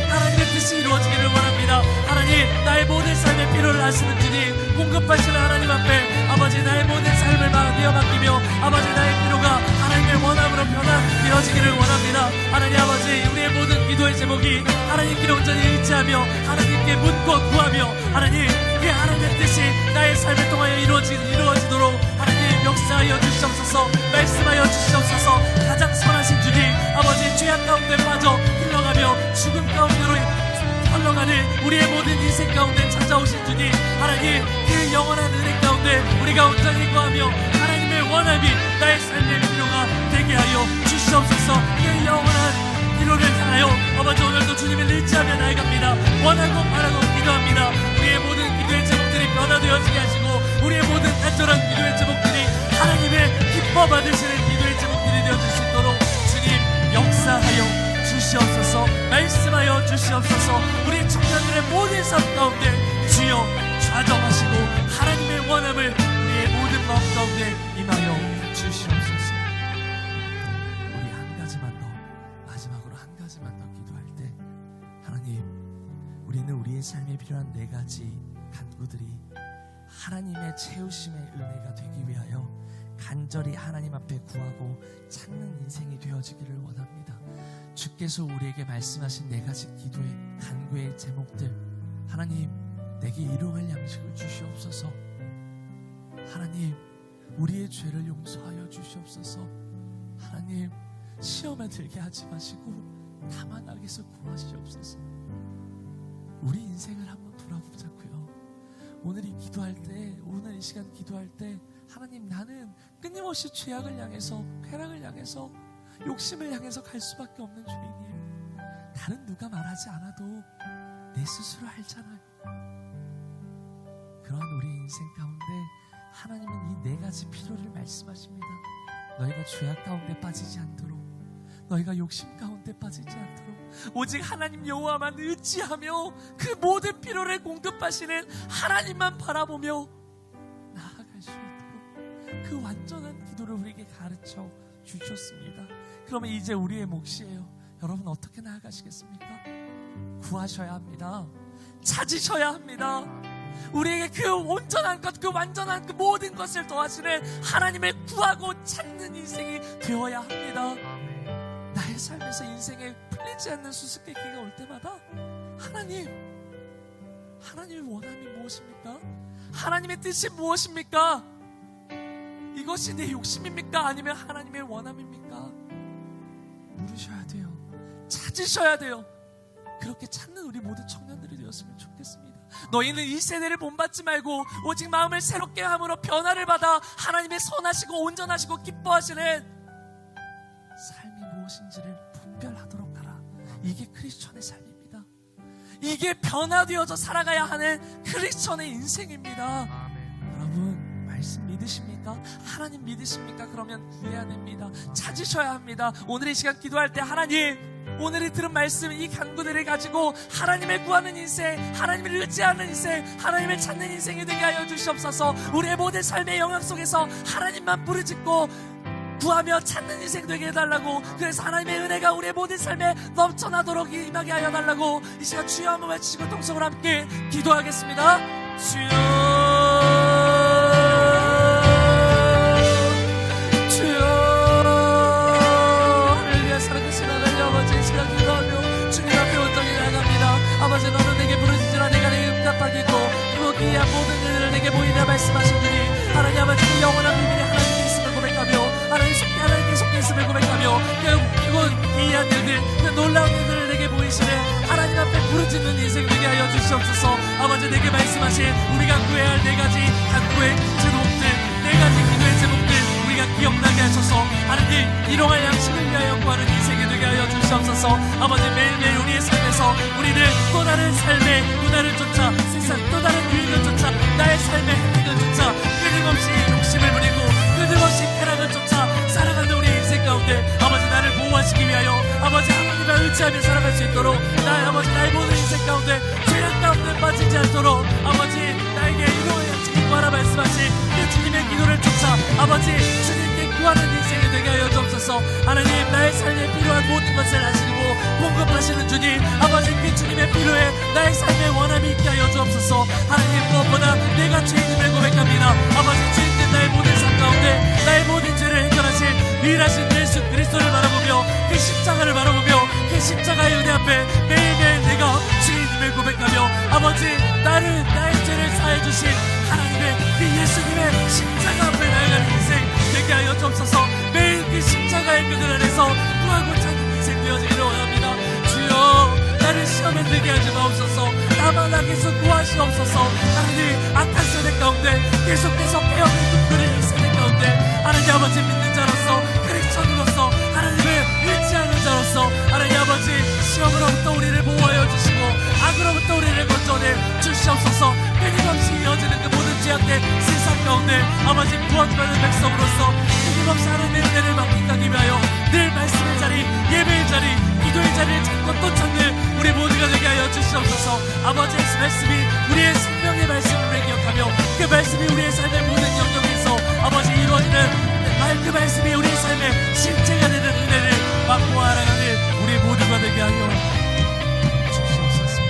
하나님의 뜻이 이루어지기를 원합니다. 하나님, 나의 모든 삶의 필요를 아시는 주님, 공급하시는 하나님 앞에 아버지 나의 모든 삶을 맡기며 아버지 나의 필요가 하나님의 원함으로 변화되어지기를 원합니다. 하나님 아버지, 우리의 모든 기도의 제목이 하나님께 온전히 의지하며 하나님께 묻고 구하며 하나님 우리의 모든 인생 가운데 찾아오신 주님, 하나님 그 영원한 은혜 가운데 우리가 온전히 거하며 하나님의 원함이 나의 삶의 필요가 되게 하여 주시옵소서. 그 영원한 기도를 향하여 아버지 오늘도 주님을 의지하며 나아갑니다. 원하고 바라고 기도합니다. 우리의 모든 기도의 제목들이 변화되어지게 하시고 우리의 모든 간절한 기도의 제목들이 하나님의 기뻐 받으시는 기도의 제목들이 되어질 수 있도록 주님 역사하여 주시옵소서. 말씀하여 주시옵소서. 우리 청년들의 모든 삶 가운데 주여 좌정하시고 하나님의 원함을 우리의 모든 마음 가운데 임하여 주시옵소서. 우리 한 가지만 더, 마지막으로 한 가지만 더 기도할 때, 하나님 우리는 우리의 삶에 필요한 4가지 간구들이 하나님의 채우심의 은혜가 되기 위하여 간절히 하나님 앞에 구하고 찾는 인생이 되어지기를 원합니다. 주께서 우리에게 말씀하신 4가지 기도의 간구의 제목들, 하나님 내게 일용할 양식을 주시옵소서. 하나님 우리의 죄를 용서하여 주시옵소서. 하나님 시험에 들게 하지 마시고 다만 악에서 구하시옵소서. 우리 인생을 한번 돌아보자고요. 오늘 이 기도할 때, 오늘 이 시간 기도할 때, 하나님 나는 끊임없이 죄악을 향해서, 쾌락을 향해서, 욕심을 향해서 갈 수밖에 없는 주인님, 다른 누가 말하지 않아도 내 스스로 알잖아요. 그런 우리 인생 가운데 하나님은 이 4가지 필요를 말씀하십니다. 너희가 죄악 가운데 빠지지 않도록, 너희가 욕심 가운데 빠지지 않도록 오직 하나님 여호와만 의지하며 그 모든 필요를 공급하시는 하나님만 바라보며 나아갈 수 있도록 그 완전한 기도를 우리에게 가르쳐 주셨습니다. 그러면 이제 우리의 몫이에요. 여러분 어떻게 나아가시겠습니까? 구하셔야 합니다. 찾으셔야 합니다. 우리에게 그 온전한 것, 그 완전한 그 모든 것을 더하시는 하나님을 구하고 찾는 인생이 되어야 합니다. 나의 삶에서 인생에 풀리지 않는 수수께끼가 올 때마다 하나님의 원함이 무엇입니까? 하나님의 뜻이 무엇입니까? 이것이 내 욕심입니까? 아니면 하나님의 원함입니까? 물으셔야 돼요. 찾으셔야 돼요. 그렇게 찾는 우리 모든 청년들이 되었으면 좋겠습니다. 너희는 이 세대를 본받지 말고 오직 마음을 새롭게 함으로 변화를 받아 하나님의 선하시고 온전하시고 기뻐하시는 삶이 무엇인지를 분별하도록 하라. 이게 크리스천의 삶입니다. 이게 변화되어져 살아가야 하는 크리스천의 인생입니다. 여러분 말씀 믿으십니까? 하나님 믿으십니까? 그러면 구해야 됩니다. 찾으셔야 합니다. 오늘 이 시간 기도할 때 하나님, 오늘이 들은 말씀, 이 간구들을 가지고 하나님을 구하는 인생, 하나님을 의지하는 인생, 하나님을 찾는 인생이 되게 하여 주시옵소서. 우리의 모든 삶의 영역 속에서 하나님만 부르짖고 구하며 찾는 인생 되게 해달라고, 그래서 하나님의 은혜가 우리의 모든 삶에 넘쳐나도록 임하게 하여 달라고 이 시간 주여 한번 외치고 통성으로 함께 기도하겠습니다. 아버지 너는 내게 부르짖으라 내가 내게 응답하겠고 그 귀한 모든 일을 내게 보이라 말씀하신 주님, 하나님 아버지 그 영원한 비밀이 하나님께 있음을 고백하며 하나님께 속해 있음을 고백하며 그 귀한 일들, 그 놀라운 일들을 내게 보이시네 하나님 앞에 부르짖는 인생 되게 하여 주시옵소서. 아버지 내게 말씀하신 우리가 구해야 할 4가지 간구의 제목들, 4가지 기도의 제목들 우리가 기억나게 하셔서 하나님 일용할 양식을 위하여 구하는 인생이 되게 하여 주시옵소서. 아버지 매일매일 우리의 삶에서 우리는 또 다른 삶의 문화를 쫓아 세상 또 다른 유익을 쫓아 나의 삶의 행복을 쫓아 끊임없이 욕심을 부리고 끊임없이 쾌락을 쫓아 살아가는 우리의 인생 가운데 아버지 나를 보호하시기 위하여 아버지 하나님을 의지하며 살아갈 수 있도록 나의 모든 인생 가운데 죄악 가운데 빠지지 않도록 아버지 나에게 일용할 양식을 구하라 말씀하신 그 주님의 기도를 쫓아 아버지 주님께 구하는 인생이 되게 하여 주옵소서. 하나님 나의 삶에 필요한 모든 것을 아시고 공급하시는 주님, 아버지 그 주님의 필요에 나의 삶의 원함이 있게 하여 주옵소서. 하나님 무엇보다 내가 죄인임을 고백합니다. 아버지 주인된 나의 모든 삶 가운데 나의 모든 죄를 해결하신 유일하신 예수 그리스도를 바라보며 그 십자가를 바라보며 그 십자가의 은혜 앞에 매일매일 내가 주인임을 고백하며 아버지 나의 죄를 사해 주신 하나님의 그 예수님의 십자가 앞에 나아가는 인생 되게 하여 주옵소서. 매일 그 십자가의 끈을 안에서 구하고 찾는 인생 되어지기를 원합니다. 주여 나를 시험에 들게 하지 마옵소서. 계속 구하시옵소서. 하나님, 악한 세대 가운데 계속해서 깨어있는 그런 이 세대 가운데 하나님 아버지 믿는 자로서 크리스천으로서 하나님을 의지하는 자로서 하나님 아버지 시험으로부터 우리를 보호하여 주시고 악으로부터 우리를 건져내 주시옵소서. 끊임없이 이어지는 그 모든 죄악된 세상 가운데 아버지 구원받는 백성으로서 끊임없이 하나님의 은혜를 맡기기 위하여 늘 말씀의 자리, 예배의 자리, 기도의 자리를 찾고 또 찾는 우리 모두가 되게 하여 주시옵소서. 아버지의 말씀이 우리의 생명의 말씀을 기억하며 그 말씀이 우리의 삶의 모든 영역에서 아버지 이루어지는 그 말씀이 우리의 삶의 실제가 되는 은혜를 받고 알아가는 우리 모두가 되게 하여 주시옵소서.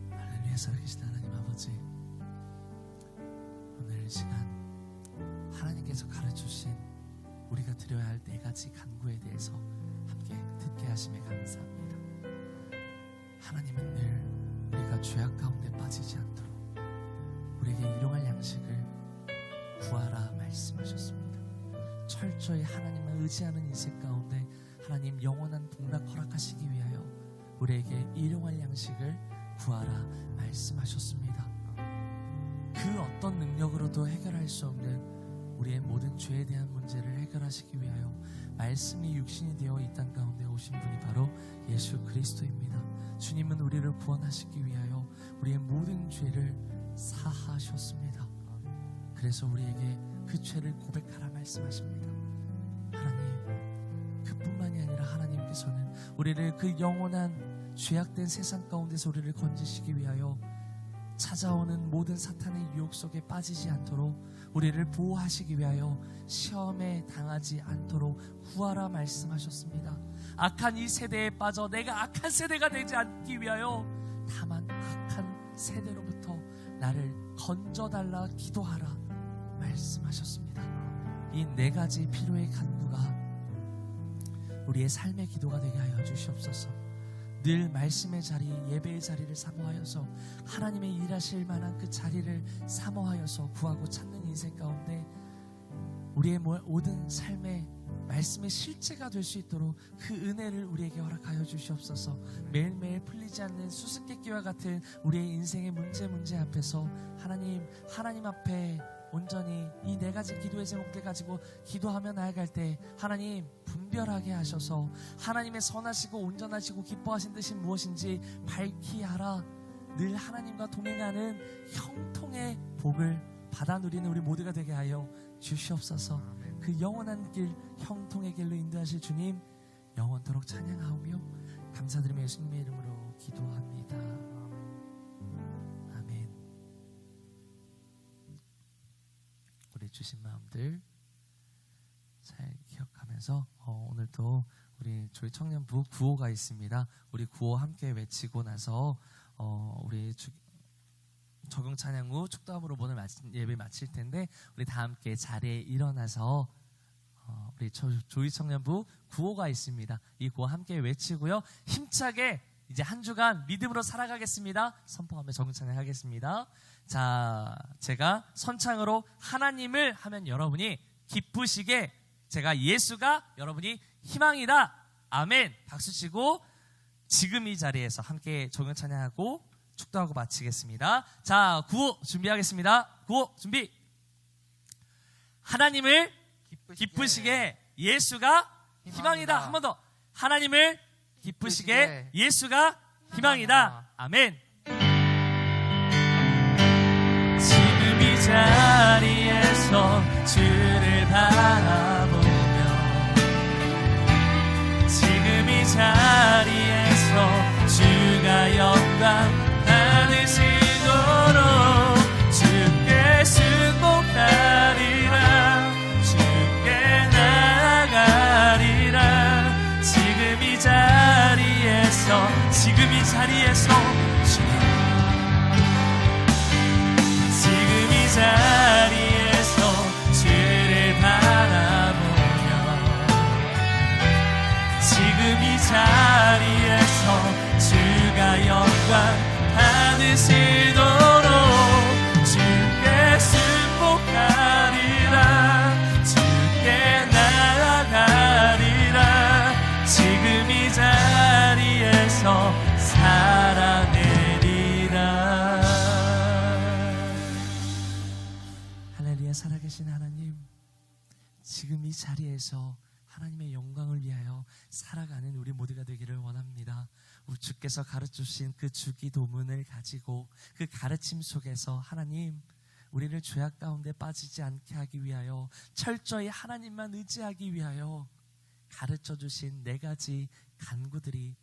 할렐루야. 살아계신 하나님 아버지, 오늘 시간 하나님께서 가르쳐주신 우리가 드려야 할 4가지 간구에 대해서 함께 듣게 하심에 감사합니다. 하나님은 늘 우리가 죄악 가운데 빠지지 않도록 우리에게 일용할 양식을 구하라 말씀하셨습니다. 철저히 하나님만 의지하는 인생 가운데 하나님 영원한 복락 허락하시기 위하여 우리에게 일용할 양식을 구하라 말씀하셨습니다. 그 어떤 능력으로도 해결할 수 없는 우리의 모든 죄에 대한 문제를 해결하시기 위하여 말씀이 육신이 되어 이 땅 가운데 오신 분이 바로 예수 그리스도입니다. 주님은 우리를 구원하시기 위하여 우리의 모든 죄를 사하셨습니다. 그래서 우리에게 그 죄를 고백하라 말씀하십니다. 하나님, 그뿐만이 아니라 하나님께서는 우리를 그 영원한 죄악된 세상 가운데서 우리를 건지시기 위하여 찾아오는 모든 사탄의 유혹 속에 빠지지 않도록 우리를 보호하시기 위하여 시험에 당하지 않도록 구하라 말씀하셨습니다. 악한 이 세대에 빠져 내가 악한 세대가 되지 않기 위하여 다만 악한 세대로부터 나를 건져달라 기도하라 말씀하셨습니다. 이 4가지 필요의 간구가 우리의 삶의 기도가 되게 하여 주시옵소서. 늘 말씀의 자리, 예배의 자리를 사모하여서 하나님의 일하실 만한 그 자리를 사모하여서 구하고 찾는 인생 가운데 우리의 모든 삶의 말씀의 실제가 될 수 있도록 그 은혜를 우리에게 허락하여 주시옵소서. 매일매일 풀리지 않는 수수께끼와 같은 우리의 인생의 문제 앞에서 하나님 앞에 온전히 이 4가지 기도의 제목들 가지고 기도하며 나아갈 때 하나님 분별하게 하셔서 하나님의 선하시고 온전하시고 기뻐하신 뜻이 무엇인지 밝히 알아 늘 하나님과 동행하는 형통의 복을 받아 누리는 우리 모두가 되게 하여 주시옵소서. 그 영원한 길, 형통의 길로 인도하실 주님 영원토록 찬양하오며 감사드리며 예수님의 이름으로 기도합니다. 아멘. 우리 주신 마음들 잘 기억하면서 오늘도 우리 조이 청년부 구호가 있습니다. 우리 구호 함께 외치고 나서 우리 적용 찬양 후 축도함으로 오늘 예배 마칠 텐데 우리 다 함께 자리에 일어나서 우리 조이 청년부 구호가 있습니다. 이 구호 함께 외치고요. 힘차게 이제 한 주간 믿음으로 살아가겠습니다. 선포하며 적용 찬양 하겠습니다. 자, 제가 선창으로 하나님을 하면 여러분이 기쁘시게, 제가 예수가 여러분이 희망이다. 아멘. 박수치고 지금 이 자리에서 함께 적용 찬양하고 축도하고 마치겠습니다. 자, 구호 준비하겠습니다. 구호 준비. 하나님을 기쁘시게 예수가 희망이다. 한 번 더. 하나님을 기쁘시게 예수가 희망이다. 아멘. 지금 이 자리에서 주를 바라보며 지금 이 자리에서 주가 영광 받으시도록 주께 승복하리라 주께 나아가리라 지금 이 자리에서 지금 이 자리에서 주를 바라보며 지금 이 자리에서 주가 영광 받으시도록 주께 승복하리라 주께 나아가리라 이 자리에서 하나님의 영광을 위하여 살아가는 우리 모두가 되기를 원합니다. 주께서 가르쳐주신 그 주기도문을 가지고 그 가르침 속에서 하나님, 우리를 죄악 가운데 빠지지 않게 하기 위하여 철저히 하나님만 의지하기 위하여 가르쳐주신 4가지 간구들이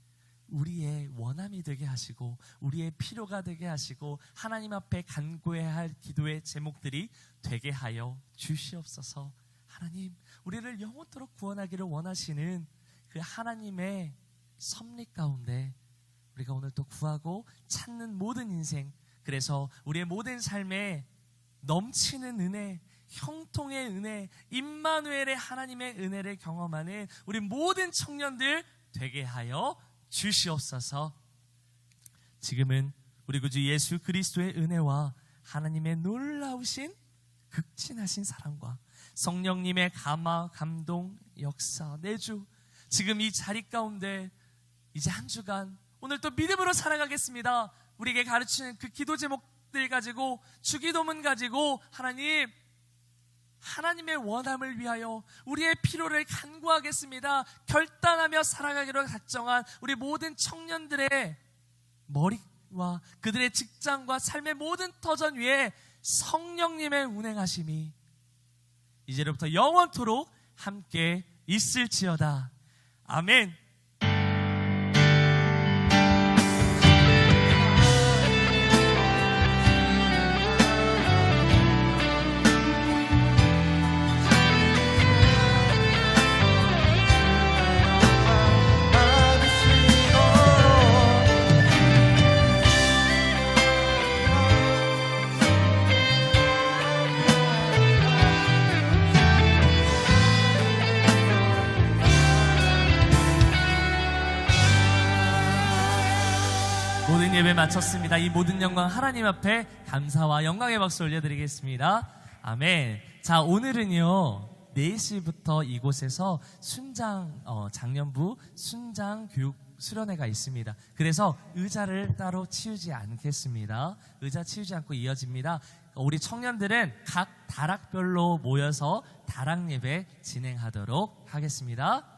우리의 원함이 되게 하시고 우리의 필요가 되게 하시고 하나님 앞에 간구해야 할 기도의 제목들이 되게 하여 주시옵소서. 하나님, 우리를 영원토록 구원하기를 원하시는 그 하나님의 섭리 가운데 우리가 오늘 또 구하고 찾는 모든 인생, 그래서 우리의 모든 삶에 넘치는 은혜, 형통의 은혜, 임마누엘의 하나님의 은혜를 경험하는 우리 모든 청년들 되게 하여 주시옵소서. 지금은 우리 구주 예수 그리스도의 은혜와 하나님의 놀라우신 극진하신 사랑과 성령님의 감화, 감동, 역사, 내주, 지금 이 자리 가운데 이제 한 주간 오늘 또 믿음으로 살아가겠습니다. 우리에게 가르치는 그 기도 제목들 가지고, 주기도문 가지고 하나님의 원함을 위하여 우리의 필요를 간구하겠습니다. 결단하며 살아가기로 작정한 우리 모든 청년들의 머리와 그들의 직장과 삶의 모든 터전 위에 성령님의 운행하심이 이제로부터 영원토록 함께 있을지어다. 아멘. 모든 예배 마쳤습니다. 이 모든 영광 하나님 앞에 감사와 영광의 박수 올려드리겠습니다. 아멘. 자, 오늘은요 4시부터 이곳에서 순장 장년부 순장 교육 수련회가 있습니다. 그래서 의자를 따로 치우지 않겠습니다. 의자 치우지 않고 이어집니다. 우리 청년들은 각 다락별로 모여서 다락 예배 진행하도록 하겠습니다.